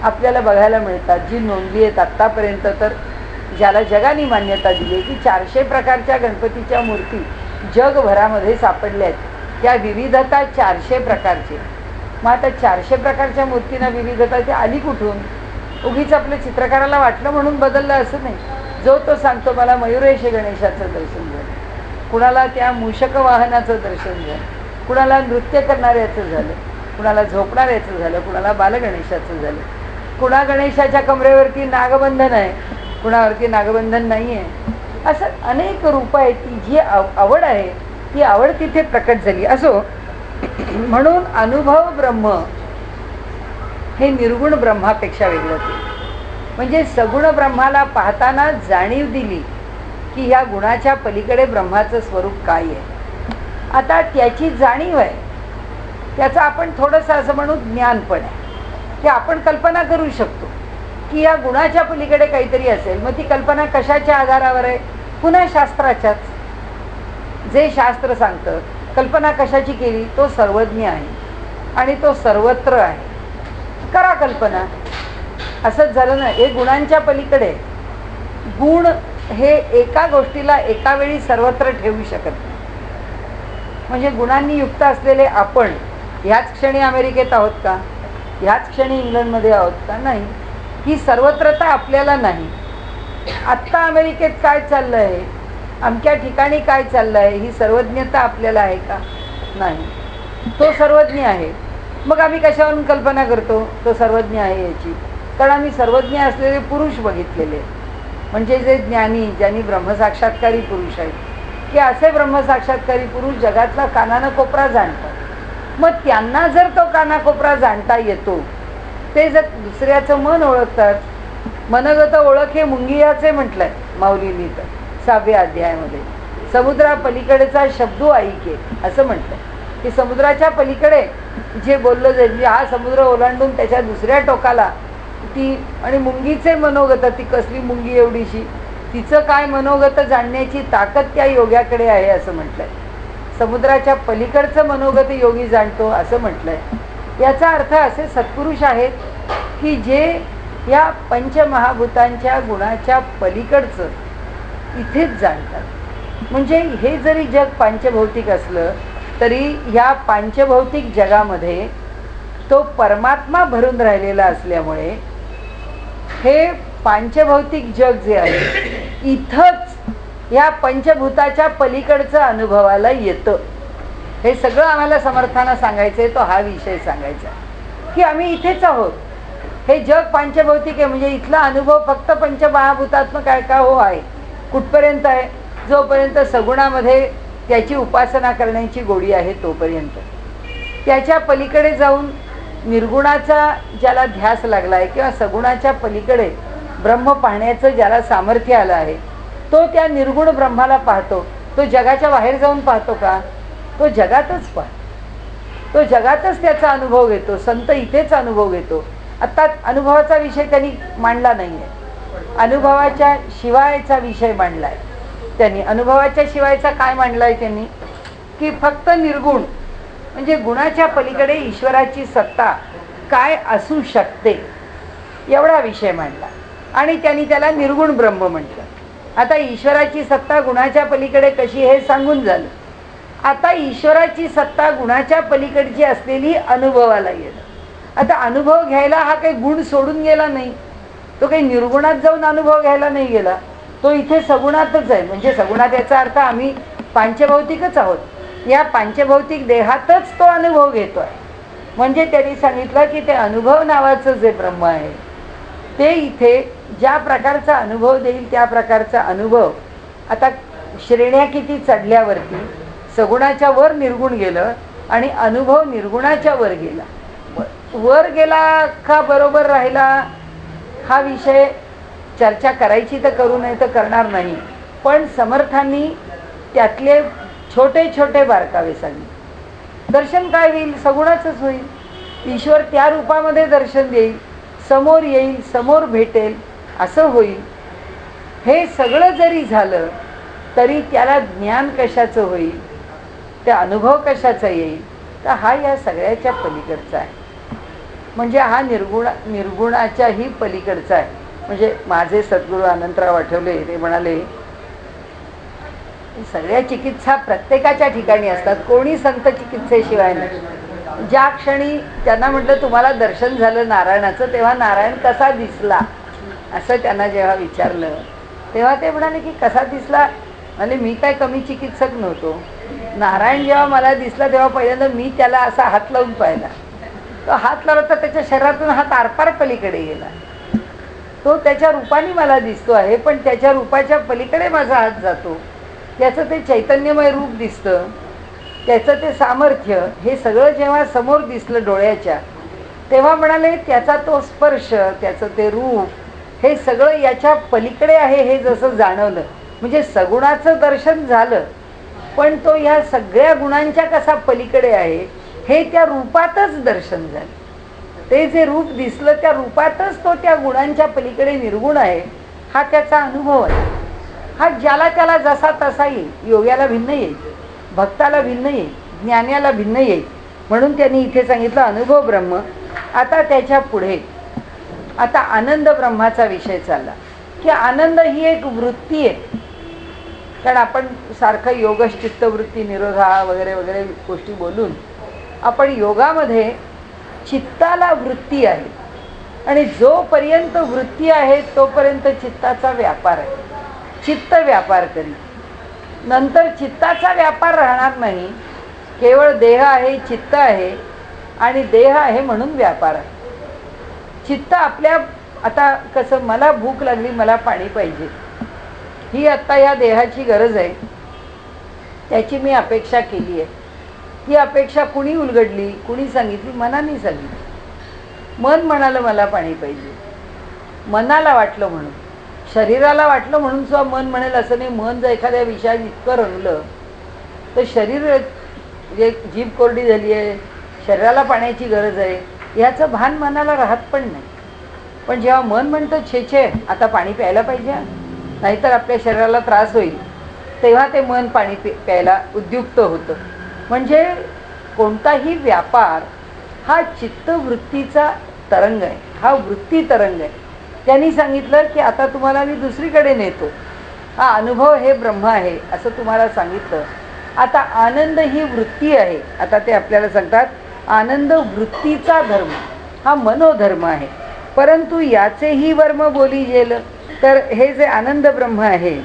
आपल्याला बघायला मिळतात, जी नोंदली आहेत आत्तापर्यंत. तर ज्याला जगाने मान्यता दिली की 400 प्रकारच्या गणपतीच्या मूर्ती जगभरामध्ये सापडल्या आहेत. त्या विविधता 400 प्रकारची. मग आता 400 प्रकारच्या मूर्तींना विविधता ती आली कुठून? उगीच आपल्या चित्रकाराला वाटलं म्हणून बदललं असं नाही. जो तो सांगतो मला मयुरेश गणेशाचं दर्शन झालं, कुणाला त्या मूषक वाहनाचं दर्शन झालं, कुणाला नृत्य करणाऱ्याचं झालं, कुणाला झोपणाऱ्याचं झालं, कुणाला बालगणेशाचं झालं, कुणा गणेशाच्या कमरेवरती नागबंधन आहे, कुणावरती नागबंधन नाही आहे. असं अनेक रूपं आहेत. ती जी आवड आहे ती आवड तिथे प्रकट झाली. असो, म्हणून अनुभव ब्रह्म हे निर्गुण ब्रह्मापेक्षा वेगळं ते. म्हणजे सगुण ब्रह्माला पाहताना जाणीव दिली की ह्या गुणाच्या पलीकडे ब्रह्माचं स्वरूप काय आहे. आता त्याची जाणीव आहे, त्याचं आपण थोडंसं असं म्हणून ज्ञान पण आहे की आपण कल्पना करू शकतो की या गुणाच्या पलीकडे काहीतरी असेल. मग ती कल्पना कशाच्या आधारावर आहे? पुन्हा शास्त्राच्याच. जे शास्त्र सांगतं कल्पना कशाची केली, तो सर्वज्ञ आहे आणि तो सर्वत्र आहे. करा कल्पना. असंच झालं ना, हे गुणांच्या पलीकडे. गुण हे एका गोष्टीला एका वेळी सर्वत्र ठेवू शकत नाही. म्हणजे गुणांनी युक्त असलेले आपण ह्याच क्षणी अमेरिकेत आहोत का? ह्याच क्षणी इंग्लंडमध्ये आहोत का? नाही. ही सर्वत्रता आपल्याला नाही. आत्ता अमेरिकेत काय चाललं आहे, अमक्या ठिकाणी काय चाललं आहे, ही सर्वज्ञता आपल्याला आहे का? नाही. तो सर्वज्ञ आहे. मग आम्ही कशावरून कल्पना करतो तो सर्वज्ञ आहे याची? कारण आम्ही सर्वज्ञ असलेले पुरुष बघितलेले, म्हणजे जे ज्ञानी, ज्यांनी ब्रह्मसाक्षात्कारी पुरुष आहेत, की असे ब्रह्मसाक्षात्कारी पुरुष जगातला कानानं कोपरा जाणतात. मग त्यांना जर तो कानाकोपरा जाणता येतो, ते जर दुसऱ्याचं मन ओळखतात. मनगत ओळख हे मुंगियाचे म्हटलंय माऊलींनी तर 6व्या अध्यायामध्ये. समुद्रा पलीकडेचा शब्दो ऐके असं म्हटलंय की समुद्राच्या पलीकडे जे बोललं जाईल, हा समुद्र ओलांडून त्याच्या दुसऱ्या टोकाला ती, आणि मुंगीचे मनोगत, ती कसली मुंगी एवढीशी, तिचं काय मनोगत जाणण्याची ताकद त्या योग्याकडे आहे असं म्हटलंय. समुद्राच्या पलीकडचं मनोगत योगी जाणतो असं म्हटलंय. याचा अर्थ असे सत्पुरुष आहेत की जे या पंचमहाभूतांच्या गुणाच्या पलीकडचं इथेच जाणतात. म्हणजे हे जरी जग पांचभौतिक असलं तरी ह्या पांचभौतिक जगामध्ये तो परमात्मा भरून राहिलेला असल्यामुळे हे पांचभौतिक जग जे आहे इथंच या पंचभूताच्या पलीकडचं अनुभवाला येतं. हे सगळं आम्हाला समर्थानं सांगायचं आहे. तो हा विषय सांगायचा की आम्ही इथेच आहोत. हे जग पांचभौतिक आहे म्हणजे इथला अनुभव फक्त पंचमहाभूतात्मक काय का हो आहे. कुठपर्यंत आहे? जोपर्यंत सगुणामध्ये त्याची उपासना करण्याची गोडी आहे तोपर्यंत. त्याच्या पलीकडे जाऊन निर्गुणाचा ज्याला ध्यास लागला आहे किंवा सगुणाच्या पलीकडे ब्रह्म पाहण्याचं ज्याला सामर्थ्य आलं आहे, तो त्या निर्गुण ब्रह्माला पाहतो. तो जगाच्या बाहेर जाऊन पाहतो का? तो जगातच पाहतो. तो जगातच त्याचा अनुभव घेतो. संत इथेच अनुभव घेतो. आत्ता अनुभवाचा विषय त्यांनी मांडला नाही आहे. अनुभवाच्या शिवायचा विषय मांडला आहे त्यांनी. अनुभवाच्या शिवायचा काय मांडला आहे त्यांनी? की फक्त निर्गुण म्हणजे गुणाच्या पलीकडे ईश्वराची सत्ता काय असू शकते एवढा विषय मांडला आणि त्यांनी त्याला निर्गुण ब्रह्म म्हटलं. आता ईश्वराची सत्ता गुणाच्या पलीकडे कशी हे सांगून झालं. आता ईश्वराची सत्ता गुणाच्या पलीकडची असलेली अनुभवाला येणं. आता अनुभव घ्यायला हा काही गुण सोडून गेला नाही. तो काही निर्गुणात जाऊन अनुभव घ्यायला नाही गेला. तो इथे सगुणातच आहे. म्हणजे सगुणात याचा अर्थ आम्ही पांचभौतिकच आहोत. या पांचभौतिक देहातच तो अनुभव घेतो आहे. म्हणजे त्यांनी सांगितलं की ते अनुभव नावाचं जे ब्रह्म आहे ते इथे ज्या प्रकारचा अनुभव देईल त्या प्रकारचा अनुभव. आता श्रेण्या किती चढल्यावरती सगुणाच्या वर निर्गुण गेलं आणि अनुभव निर्गुणाच्या वर गेला. वर गेला का बरोबर राहिला हा विषय चर्चा करायची तर करू नये तर करणार नाही. पण समर्थांनी त्यातले छोटे छोटे बारकावे सांगितले. दर्शन काय होईल? सगुणाचंच होईल. ईश्वर त्या रूपामध्ये दर्शन देईल, समोर येईल, समोर भेटेल, असं होईल. हे सगळं जरी झालं तरी त्याला ज्ञान कशाचं होईल, त्या अनुभव कशाचा येईल? तर हा या सगळ्याच्या पलीकडचा आहे. म्हणजे हा निर्गुणाच्याही पलीकडचा आहे. म्हणजे माझे सद्गुरू अनंतराव आठवले ते म्हणाले सगळ्या चिकित्सा प्रत्येकाच्या ठिकाणी असतात. कोणी संत चिकित्सेशिवाय नाही. ज्या क्षणी त्यांना म्हटलं तुम्हाला दर्शन झालं नारायणाचं, तेव्हा नारायण कसा दिसला असं त्यांना जेव्हा विचारलं, तेव्हा ते म्हणाले की कसा दिसला म्हणजे मी काय कमी चिकित्सक नव्हतो. नारायण जेव्हा मला दिसला तेव्हा पहिल्यांदा मी त्याला असा हात लावून पाहिला. तो हात लावला तर त्याच्या शरीरातून हात आरपार पलीकडे गेला. तो त्याच्या रूपाने मला दिसतो आहे, पण त्याच्या रूपाच्या पलीकडे माझा हात जातो. त्याचं ते चैतन्यमय रूप दिसतं, त्याचं ते सामर्थ्य, हे सगळं जेव्हा समोर दिसलं डोळ्याच्या, तेव्हा म्हणाले त्याचा तो स्पर्श, त्याचं ते रूप, हे सगळं याच्या पलीकडे आहे हे जसं जाणवलं. म्हणजे सगुणाचं दर्शन झालं, पण तो ह्या सगळ्या गुणांच्या कसा पलीकडे आहे हे त्या रूपातच दर्शन झालं. ते जे रूप दिसलं त्या रूपातच तो त्या गुणांच्या पलीकडे निर्गुण आहे हा त्याचा अनुभव आहे. हा ज्याला त्याला जसा तसा येईल, योग्याला भिन्न येईल, भक्ताला भिन्न येईल, ज्ञानाला भिन्न येईल. म्हणून त्यांनी इथे सांगितलं अनुभव ब्रह्म. आता त्याच्या पुढे आता आनंद ब्रह्माचा विषय चालला की आनंद ही एक वृत्ती आहे. कारण आपण सारखं योगश चित्तवृत्ती निरोधा वगैरे वगैरे गोष्टी बोलून आपण योगामध्ये चित्ताला वृत्ती आहे, आणि जोपर्यंत वृत्ती आहे तोपर्यंत चित्ताचा व्यापार आहे. चित्त व्यापार करी, नंतर चित्ताचा व्यापार राहणार नाही. केवळ देह आहे, चित्त आहे, आणि देह आहे म्हणून व्यापार आहे. चित्त आपल्या आता कसं मला भूक लागली, मला पाणी पाहिजे, ही आत्ता या देहाची गरज आहे, त्याची मी अपेक्षा केली आहे. ही अपेक्षा कुणी उलगडली, कुणी सांगितली? मनाने सांगितली. मन म्हणालं मला पाणी पाहिजे, मनाला वाटलं म्हणून, शरीराला वाटलं म्हणून सुद्धा मन म्हणेल असं नाही. मन जर एखाद्या विषयात इतकं रंगलं तर शरीर जे जीभ कोरडी झाली आहे, शरीराला पाण्याची गरज आहे, ह्याचं भान मनाला राहत पण नाही. पण जेव्हा मन म्हणतं छे छे आता पाणी प्यायला पाहिजे, नाहीतर आपल्या शरीराला त्रास होईल, तेव्हा ते मन पाणी प्यायला उद्युक्त होतं. म्हणजे कोणताही व्यापार हा चित्तवृत्तीचा तरंग आहे, हा वृत्ती तरंग आहे. त्यांनी सांगितलं की आता तुम्हाला मी दुसरीकडे नेतो, हा अनुभव हे ब्रह्म आहे असं तुम्हाला सांगितलं. आता आनंद ही वृत्ती आहे. आता ते आपल्याला सांगतात आनंद वृत्तीचा धर्म हा मनोधर्म आहे, परंतु याचेही वर्म बोली गेलं तर हे जे आनंद ब्रह्म आहे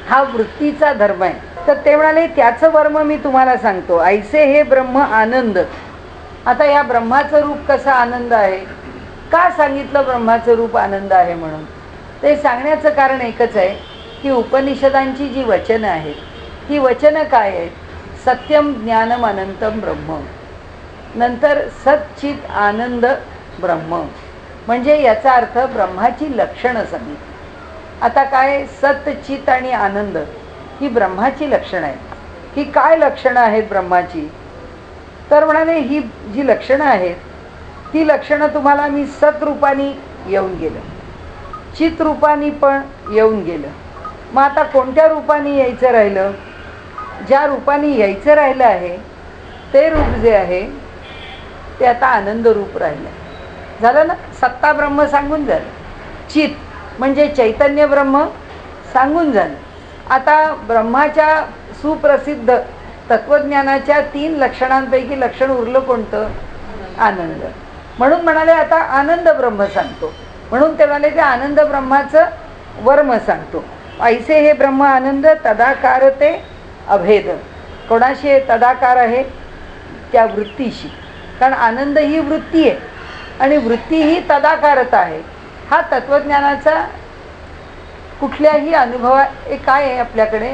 हा वृत्तीचा धर्म आहे. तर ते म्हणाले त्याचं वर्म मी तुम्हाला सांगतो. ऐसे हे ब्रह्म आनंद. आता या ब्रह्माचं रूप कसं आनंद आहे, का सांगितलं ब्रह्माचं रूप आनंद आहे म्हणून? ते सांगण्याचं कारण एकच आहे की उपनिषदांची जी वचनं आहेत, ही वचनं काय आहेत? सत्यम ज्ञानम अनंतम ब्रह्म, नंतर सच्चित आनंद ब्रह्म. म्हणजे याचा अर्थ ब्रह्माची लक्षणं सांगितली. आता काय सत चित आणि आनंद ही ब्रह्माची लक्षणं आहेत. ही काय लक्षणं आहेत ब्रह्माची? तर म्हणाले ही जी लक्षणं आहेत ती लक्षणं तुम्हाला मी सतरूपाने येऊन गेलं, चितरूपाने पण येऊन गेलं. मग आता कोणत्या रूपाने यायचं राहिलं? ज्या रूपाने यायचं राहिलं आहे ते रूप जे आहे ते आता आनंद रूप राहिलं. झालं ना? सत्ता ब्रह्म सांगून झालं, चित म्हणजे चैतन्य ब्रह्म सांगून झालं. आता ब्रह्माच्या सुप्रसिद्ध तत्वज्ञानाच्या 3 लक्षणांपैकी लक्षण उरलं कोणतं? आनंद. म्हणून म्हणाले आता आनंद ब्रह्म सांगतो. म्हणून ते म्हणाले ते आनंद ब्रह्माचं वर्म सांगतो. ऐसे हे ब्रह्म आनंद तदाकार ते अभेद. कोणाशी तदाकार आहे? त्या वृत्तीशी. कारण आनंद ही वृत्ती आहे आणि वृत्ती ही तदाकारता आहे. हा तत्वज्ञानाचा कुठल्याही अनुभवा काय आहे आपल्याकडे?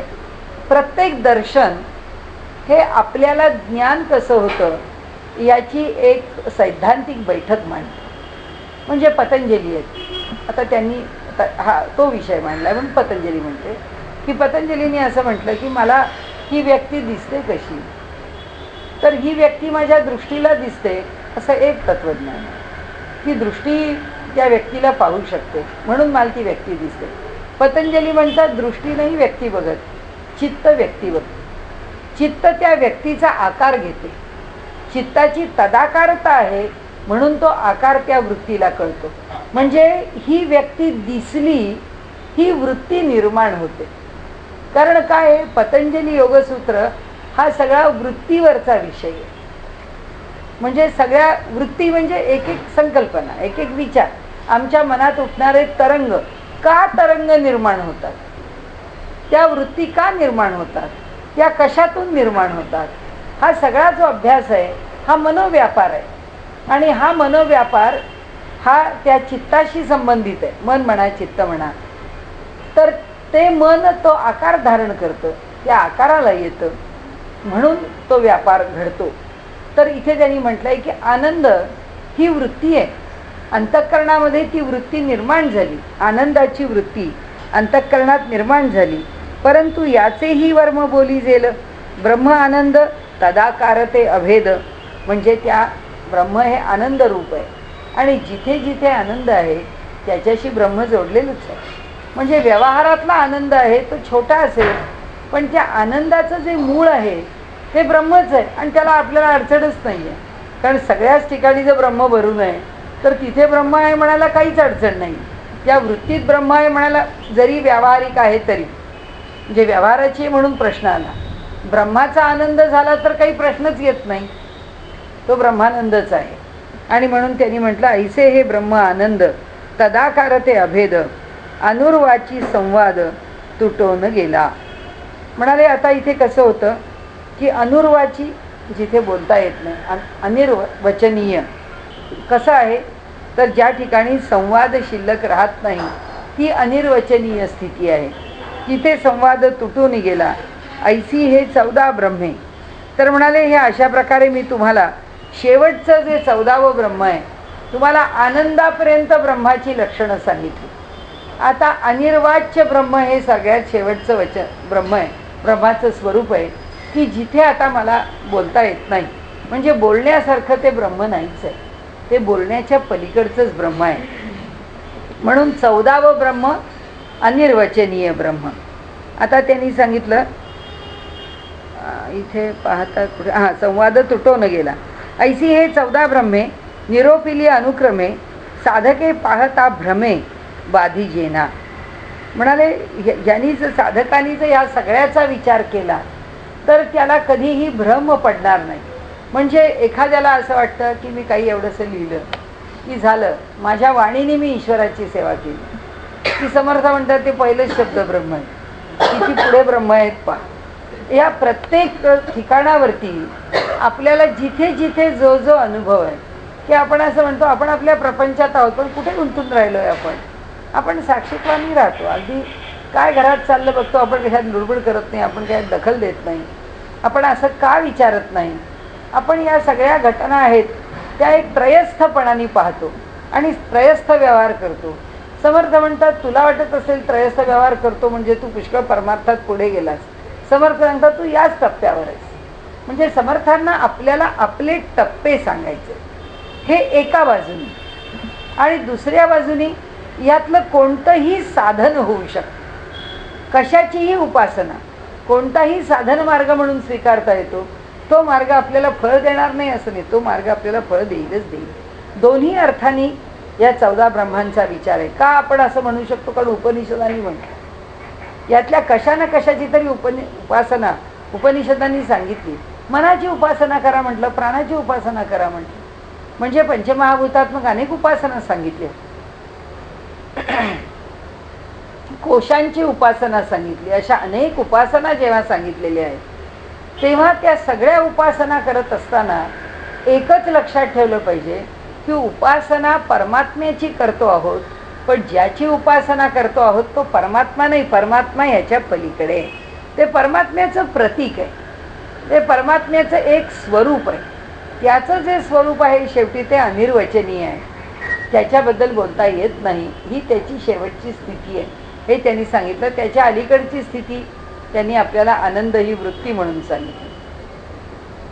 प्रत्येक दर्शन हे आपल्याला ज्ञान कसं होतं याची एक सैद्धांतिक बैठक मांडते. म्हणजे पतंजली आहेत, आता त्यांनी हा तो विषय मांडला म्हणून पतंजली म्हणते की पतंजलीने असं म्हटलं की मला ही व्यक्ती दिसते कशी, तर ही व्यक्ती माझ्या दृष्टीला दिसते असं एक तत्वज्ञान आहे. ही दृष्टी त्या व्यक्तीला पाहू शकते म्हणून मला ती व्यक्ती दिसते. पतंजली म्हणतात दृष्टी नाही व्यक्ती बघत, चित्त व्यक्ती बघते. चित्त त्या व्यक्तीचा आकार घेते. चित्ताची तदाकारता आहे म्हणून तो आकार त्या वृत्तीला कळतो. म्हणजे ही व्यक्ती दिसली ही वृत्ती निर्माण होते. कारण काय? पतंजली योगसूत्र हा सगळा वृत्तीवरचा विषय आहे. म्हणजे सगळ्या वृत्ती म्हणजे एक एक संकल्पना, एक एक विचार, आमच्या मनात उठणारे तरंग, का तरंग निर्माण होतात, त्या वृत्ती का निर्माण होतात, त्या कशातून निर्माण होतात, हा सगळा जो अभ्यास आहे हा मनोव्यापार आहे. आणि हा मनोव्यापार हा त्या चित्ताशी संबंधित आहे. मन म्हणा, चित्त म्हणा, तर ते मन तो आकार धारण करतं, त्या आकाराला येतं, म्हणून तो व्यापार घडतो. तर इथे त्यांनी म्हटलंय की आनंद ही वृत्ती आहे, अंतःकरणामध्ये ती वृत्ती निर्माण झाली, आनंदाची वृत्ती अंतःकरणात निर्माण झाली. परंतु याचेही वर्म बोली जेल, ब्रह्म आनंद तदाकारते अभेद, म्हणजे त्या ब्रह्म हे आनंद रूप आहे आणि जिथे जिथे आनंद आहे त्याच्याशी ब्रह्म जोडलेलंच आहे. म्हणजे व्यवहारातला आनंद आहे तो छोटा असेल, पण त्या आनंदाचं जे मूळ आहे ते ब्रह्मच आहे आणि त्याला आपल्याला अडचणच नाही आहे. कारण सगळ्याच ठिकाणी जर ब्रह्म भरून आहे तर तिथे ब्रह्म आहे म्हणायला काहीच अडचण नाही. त्या वृत्तीत ब्रह्म आहे म्हणायला जरी व्यावहारिक आहे तरी, म्हणजे व्यवहाराची म्हणून प्रश्न आला. ब्रह्माचा आनंद झाला तर काही प्रश्नच येत नाही, तो ब्रह्मानंदच आहे. आणि म्हणून त्यांनी म्हटलं ऐसे हे ब्रह्म आनंद तदाकार ते अभेद, अनुर्वाची संवाद तुटून गेला. म्हणाले आता इथे कसं होतं की अनुर्वाची जिथे बोलता येत नाही, अनिर्वचनीय कसं आहे तर ज्या ठिकाणी संवाद शिल्लक राहत नाही ती अनिर्वचनीय स्थिती आहे, तिथे संवाद तुटून गेला. ऐसी हे 14 ब्रह्मे. तर म्हणाले हे अशा प्रकारे मी तुम्हाला शेवटचं जे 14वं ब्रह्म आहे, तुम्हाला आनंदापर्यंत ब्रह्माची लक्षणं सांगितली. आता अनिर्वाच्य ब्रह्म हे सगळ्यात शेवटचं ब्रह्म आहे, ब्रह्माचं स्वरूप आहे की जिथे आता मला बोलता येत नाही, म्हणजे बोलण्यासारखं ते ब्रह्म नाहीच आहे, ते बोलण्याच्या पलीकडचंच ब्रह्म आहे. म्हणून 14वं ब्रह्म अनिर्वचनीय ब्रह्म. आता त्यांनी सांगितलं इथे पाहता कुठे संवाद तुटून गेला. ऐसी हे 14 ब्रह्मे निरोपिली अनुक्रमे साधके पाहता भ्रमे बाधी जेना. म्हणाले ज्यांनी साधकांनी जर या सगळ्याचा विचार केला तर त्याला कधीही भ्रम पडणार नाही. म्हणजे एखाद्याला असं वाटतं की मी काही एवढंसं लिहिलं की झालं, माझ्या वाणीने मी ईश्वराची सेवा केली, की समर्थ म्हणतात ते पहिलेच शब्द ब्रह्म आहे, किती पुढे ब्रह्म आहेत पहा. या प्रत्येक ठिकाणावरती आपल्याला जिथे जिथे जो जो अनुभव आहे की आपण असं म्हणतो आपण आपल्या प्रपंचात आहोत, पण कुठे गुंतून राहिलो आहे आपण साक्षीत्वानी राहतो. अगदी काय घरात चाललं बघतो आपण, कशात लुडबुड करत नाही, आपण काय दखल देत नाही, आपण असं का विचारत नाही. आपण या सगळ्या घटना आहेत त्या एक त्रयस्थपणाने पाहतो आणि त्रयस्थ व्यवहार करतो. समर्थ म्हणतात तुला वाटत असेल त्रयस्थ व्यवहार करतो म्हणजे तू पुष्कळ परमार्थात पुढे गेलास. समर्थ सांगतात तू याच टप्प्यावर आहेस. म्हणजे समर्थांना आपल्याला आपले टप्पे सांगायचे हे एका बाजूने, आणि दुसऱ्या बाजूने यातलं कोणतंही साधन होऊ शकतं, कशाचीही उपासना कोणताही साधन मार्ग म्हणून स्वीकारता येतो. तो मार्ग आपल्याला फळ देणार नाही असं नाही, तो मार्ग आपल्याला फळ देईलच देईल. दोन्ही अर्थाने या 14 ब्रह्मांचा विचार आहे. का आपण असं म्हणू शकतो, कारण उपनिषदांनी म्हणतो यातल्या कशा ना कशाची तरी उपासना उपनिषदांनी सांगितली. मनाची उपासना करा म्हटलं, प्राणाची उपासना करा म्हटलं, म्हणजे पंचमहाभूतात्मक अनेक उपासना सांगितल्या, कोशांची उपासना सांगितली, अशा अनेक उपासना जेव्हा सांगितलेल्या आहेत तेव्हा त्या सगळ्या उपासना करत असताना एकच लक्षात ठेवलं पाहिजे की उपासना परमात्म्याची करतो आहोत, पण ज्याची उपासना करतो आहोत तो परमात्मा नाही, परमात्मा याच्या पलीकडे, ते परमात्म्याचं प्रतीक आहे, ते परमात्म्याचं एक स्वरूप आहे. त्याचं जे स्वरूप आहे शेवटी ते अनिर्वचनीय आहे, त्याच्याबद्दल बोलता येत नाही, ही त्याची शेवटची स्थिती आहे हे त्यांनी सांगितलं. त्याच्या अलीकडची स्थिती त्यांनी आपल्याला आनंद ही वृत्ती म्हणून सांगितली,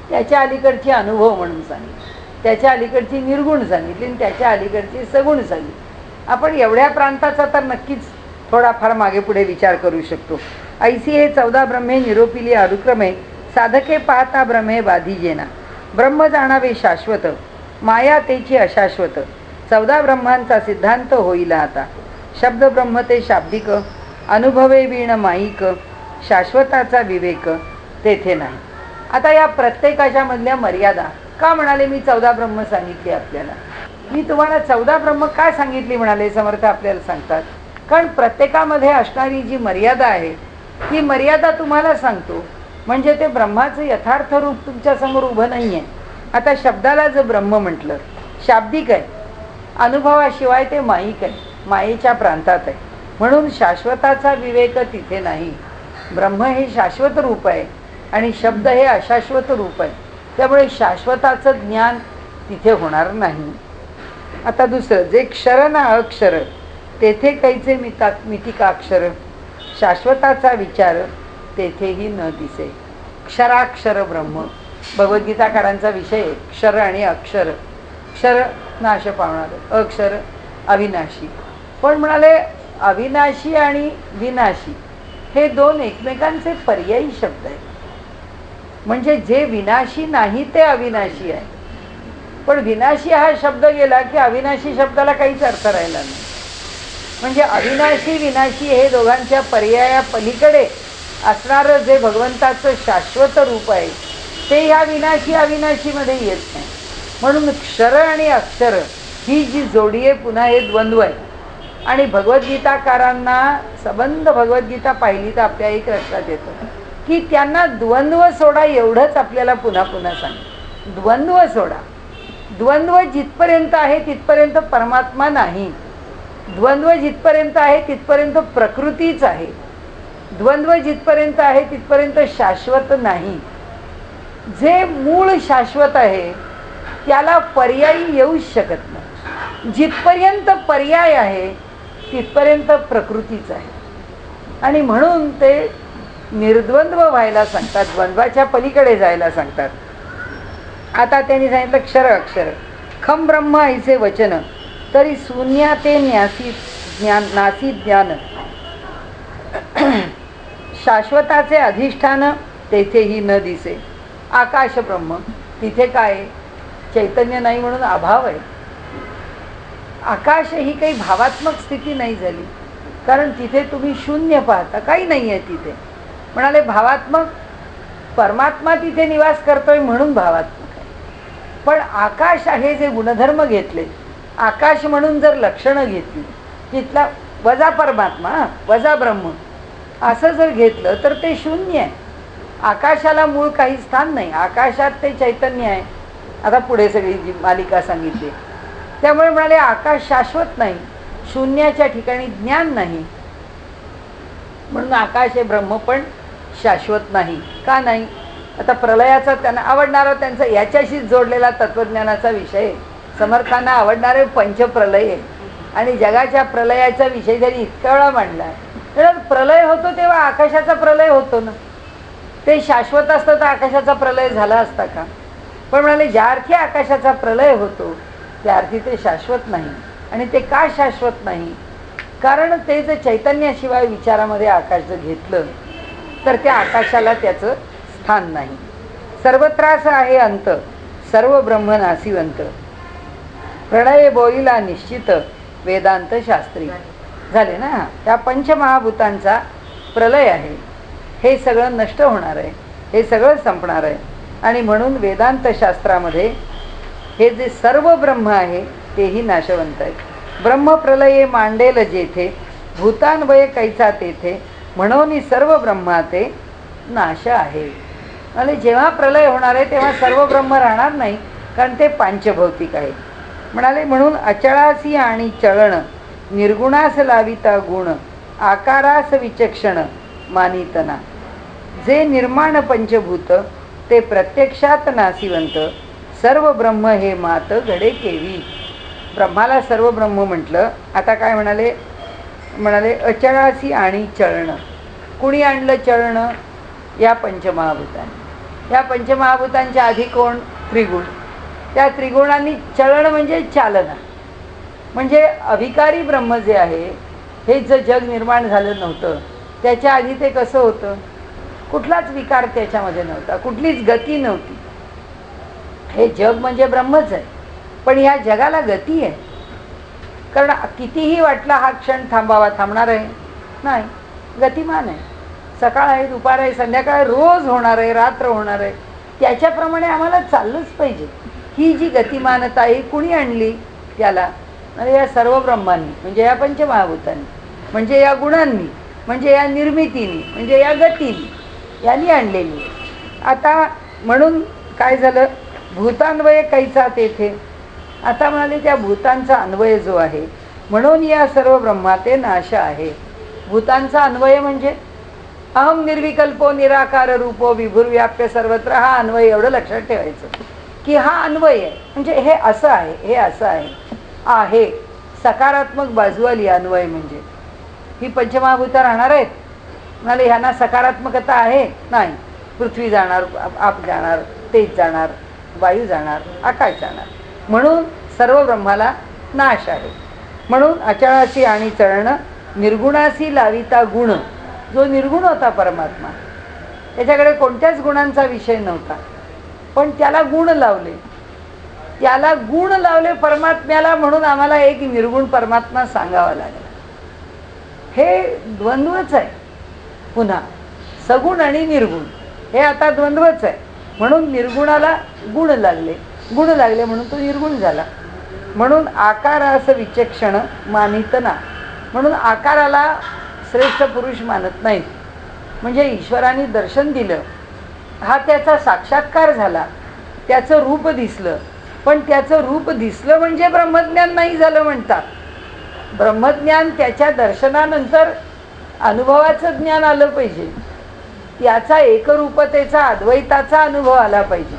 त्याच्या अलीकडची अनुभव म्हणून सांगितली, त्याच्या अलीकडची निर्गुण सांगितली आणि त्याच्या अलीकडची सगुण सांगितली. आपण एवढ्या प्रांताचा तर नक्कीच थोडाफार मागे पुढे विचार करू शकतो. ऐसी हे 14 ब्रह्मे निरोपिली अनुक्रमे साधके पाहता ब्रह्मे बाधी जेना. ब्रह्म जाणावे शाश्वत, माया तेची अशाश्वत. 14 ब्रह्मांचा सिद्धांत होईल आता. शब्द ब्रह्म ते शाब्दिक, अनुभवे वीण माईक, शाश्वताचा विवेक तेथे नाही. आता या प्रत्येकाच्या मधल्या मर्यादा का म्हणाले मी 14 ब्रह्म सांगितली आपल्याला? मी तुम्हाला 14 ब्रह्म काय सांगितली म्हणाले समर्थ आपल्याला सांगतात, कारण प्रत्येकामध्ये असणारी जी मर्यादा आहे ती मर्यादा तुम्हाला सांगतो. म्हणजे ते ब्रह्माचं यथार्थ रूप तुमच्या समोर उभं नाही आहे. आता शब्दाला जर ब्रह्म म्हटलं, शाब्दिक आहे, अनुभवाशिवाय ते माईक आहे, मायेच्या प्रांतात आहे. म्हणून शाश्वताचा विवेक तिथे नाही. ब्रह्म हे शाश्वत रूप आहे आणि शब्द हे अशाश्वत रूप आहे. त्यामुळे शाश्वताचं ज्ञान तिथे होणार नाही. आता दुसरं, जे क्षर ना अक्षर तेथे कैचे मितिकाक्षर, शाश्वताचा विचार तेथेही न दिसे. क्षराक्षर ब्रह्म भगवद्गीताकारांचा विषय आहे. क्षर आणि अक्षर. क्षर नाश पावणार, अक्षर अविनाशी. पण म्हणाले अविनाशी आणि विनाशी हे दोन एकमेकांचे पर्यायी शब्द आहेत. म्हणजे जे विनाशी नाही ते अविनाशी आहे. पण विनाशी हा शब्द गेला की अविनाशी शब्दाला काहीच अर्थ राहिला नाही. म्हणजे अविनाशी विनाशी हे दोघांच्या पर्याया पलीकडे असणारं जे भगवंताचं शाश्वत रूप आहे ते ह्या विनाशी अविनाशीमध्ये येत नाही. म्हणून क्षर आणि अक्षर ही जी जोडी आहे, पुन्हा हे द्वंद्व आहे. आणि भगवद्गीताकारांना संबंध भगवद्गीता पाहिली तर आपल्या एक लक्षात येतं की त्यांना द्वंद्व सोडा एवढंच आपल्याला पुन्हा पुन्हा सांग. द्वंद्व सोडा. द्वंद्व जिथपर्यंत आहे तिथपर्यंत परमात्मा नाही. द्वंद्व जिथपर्यंत आहे तिथपर्यंत प्रकृतीच आहे. द्वंद्व जिथपर्यंत आहे तिथपर्यंत शाश्वत नाही. जे मूळ शाश्वत आहे त्याला पर्यायी येऊच शकत नाही. जिथपर्यंत पर्याय आहे तिथपर्यंत प्रकृतीच आहे. आणि म्हणून ते निर्द्वंद्व व्हायला सांगतात, द्वंद्वाच्या पलीकडे जायला सांगतात. आता त्यांनी सांगितलं क्षर अक्षर खम ब्रह्म ऐसे वचन तरी शून्या ते न्यासी ज्ञान नासी ज्ञान. शाश्वताचे अधिष्ठान तेथेही न दिसे. आकाश ब्रह्म तिथे काय, चैतन्य नाही म्हणून अभाव आहे. आकाश ही काही भावात्मक स्थिती नाही झाली, कारण तिथे तुम्ही शून्य पाहता, काही नाही आहे तिथे. म्हणाले भावात्मक परमात्मा तिथे निवास करतोय म्हणून भावात्मक आहे. पण आकाश आहे जे गुणधर्म घेतले, आकाश म्हणून जर लक्षणं घेतली, तिथला वजा परमात्मा वजा ब्रह्म असं जर घेतलं तर ते शून्य आहे. आकाशाला मूळ काही स्थान नाही. आकाशात ते चैतन्य आहे. आता पुढे सगळी जी मालिका सांगितली. त्यामुळे म्हणाले आकाश शाश्वत नाही, शून्याच्या ठिकाणी ज्ञान नाही. म्हणून आकाश हे ब्रह्म पण शाश्वत नाही. का नाही? आता प्रलयाचा त्यांना आवडणारा त्यांचा याच्याशीच जोडलेला तत्वज्ञानाचा विषय. समर्थांना आवडणारे पंचप्रलय आहे आणि जगाच्या प्रलयाचा विषय जरी इतका वेळा मांडला आहे, तर प्रलय होतो तेव्हा आकाशाचा प्रलय होतो ना. ते शाश्वत असतं तर आकाशाचा प्रलय झाला असता का? पण म्हणाले ज्या अर्थी आकाशाचा प्रलय होतो त्या अर्थी ते शाश्वत नाही. आणि ते का शाश्वत नाही? कारण ते जर चैतन्याशिवाय विचारामध्ये आकाश जर घेतलं तर त्या आकाशाला त्याचं स्थान नाही. सर्वत्रास आहे अंत सर्व ब्रह्म नासिवंत. प्रणय बोईला निश्चित वेदांत शास्त्री. झाले ना. त्या पंचमहाभूतांचा प्रलय आहे. हे सगळं नष्ट होणार आहे, हे सगळं संपणार आहे. आणि म्हणून वेदांत शास्त्रामध्ये हे जे सर्व ब्रह्म आहे तेही नाशवंत आहे. ब्रह्म प्रलये मांडेल जेथे भूतान्वय कैचा तेथे म्हणून सर्व ब्रह्माते नाश आहे. म्हणजे जेव्हा प्रलय होणार आहे तेव्हा सर्व ब्रह्म राहणार नाही, कारण ते पांचभौतिक आहे. म्हणाले म्हणून अचळासी आणि चळण निर्गुणास लाविता गुण आकारास विचक्षण मानितना. जे निर्माण पंचभूत ते प्रत्यक्षात नासिवंत सर्व ब्रह्म हे मात घडे केवी. ब्रह्माला सर्व ब्रह्म म्हटलं. आता काय म्हणाले? म्हणाले अचळासी आणि चळण. कुणी आणलं चळण? या पंचमहाभूतांनी. या पंचमहाभूतांच्या आधी कोण? त्रिगुण. त्या त्रिगुणांनी चळण म्हणजे चालना. म्हणजे अविकारी ब्रह्म जे आहे हे जर जग निर्माण झालं नव्हतं त्याच्या आधी ते कसं होतं? कुठलाच विकार त्याच्यामध्ये नव्हता, कुठलीच गती नव्हती. हे जग म्हणजे ब्रह्मच आहे, पण ह्या जगाला गती आहे. कारण कितीही वाटला हा क्षण थांबावा, थांबणार आहे नाही. गतिमान आहे. सकाळ आहे, दुपार आहे, संध्याकाळ आहे, रोज होणार आहे, रात्र होणार आहे. त्याच्याप्रमाणे आम्हाला चाललंच पाहिजे. ही जी गतिमानता आहे कुणी आणली त्याला? अरे या सर्व ब्रह्मांनी, म्हणजे या पंचमहाभूतांनी, म्हणजे या गुणांनी, म्हणजे या निर्मितीनी, म्हणजे या गतीनी, यांनी आणलेली. आता म्हणून काय झालं, भूतान्वय कैचा तेथे. आता म्हणाले त्या भूतांचा अन्वय जो आहे, म्हणून या सर्व ब्रह्माते नाश आहे. भूतांचा अन्वय म्हणजे अहम निर्विकल्पो निराकार रूपो विभुर्व्याप्य सर्वत्र, हा अन्वय एवढं लक्षात ठेवायचं की हा अन्वय आहे म्हणजे हे असं आहे, हे असं आहे. सकारात्मक बाजू आली अन्वय म्हणजे. ही पंचमहाभूतं राहणार आहेत म्हणाले, ह्यांना सकारात्मकता आहे नाही. पृथ्वी जाणार, आप जाणार, तेज जाणार, वायू जाणार, आकाश जाणार, म्हणून सर्व ब्रह्माला नाश आहे. म्हणून अचळासी आणि चळणं निर्गुणासी लाविता गुण. जो निर्गुण होता परमात्मा, त्याच्याकडे कोणत्याच गुणांचा विषय नव्हता, पण त्याला गुण लावले, त्याला गुण लावले परमात्म्याला, म्हणून आम्हाला एक निर्गुण परमात्मा सांगावा लागला. हे द्वंद्वच आहे. पुन्हा सगुण आणि निर्गुण हे आता द्वंद्वच आहे. म्हणून निर्गुणाला गुण लागले, गुण लागले म्हणून तो निर्गुण झाला. म्हणून आकारास विचक्षण मानित ना. म्हणून आकाराला श्रेष्ठ पुरुष मानत नाहीत. म्हणजे ईश्वराने दर्शन दिलं, हा त्याचा साक्षात्कार झाला, त्याचं रूप दिसलं, पण त्याचं रूप दिसलं म्हणजे ब्रह्मज्ञान नाही झालं म्हणतात. ब्रह्मज्ञान त्याच्या दर्शनानंतर अनुभवाचं ज्ञान आलं पाहिजे, त्याचा एकरूपतेचा अद्वैताचा अनुभव आला पाहिजे.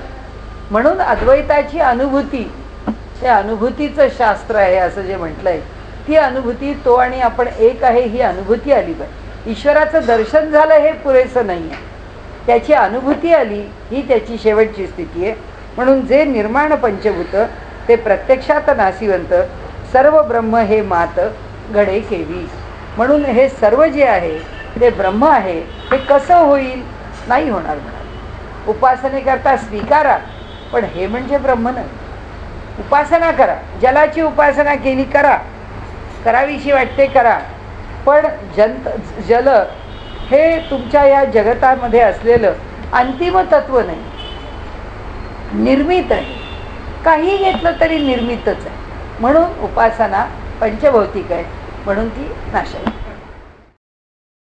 म्हणून अद्वैताची अनुभूती, त्या अनुभूतीचं शास्त्र आहे असं जे म्हटलंय, ती अनुभूती, तो आणि आपण एक आहे ही अनुभूती आली पाहिजे. ईश्वराचं दर्शन झालं हे पुरेसं नाही आहे, त्याची अनुभूती आली ही त्याची शेवटची स्थिती आहे. म्हणून जे निर्माण पंचभूत ते प्रत्यक्षात नासिवंत, सर्व ब्रह्म हे मात घडे केवी. म्हणून हे सर्व जे आहे ते ब्रह्म आहे. हे कसं होईल? नाही होणार म्हणा. उपासनेकरता स्वीकारा, पण हे म्हणजे ब्रह्म नाही. उपासना करा, जलाची उपासना केली करा, करावीशी वाटते करा, पण जल हे तुमच्या या जगतामध्ये असलेलं अंतिम तत्व नाही, निर्मित आहे. काही घेतलं तरी निर्मितच आहे. म्हणून उपासना पंचभौतिक आहे, म्हणून ती नाश आहे.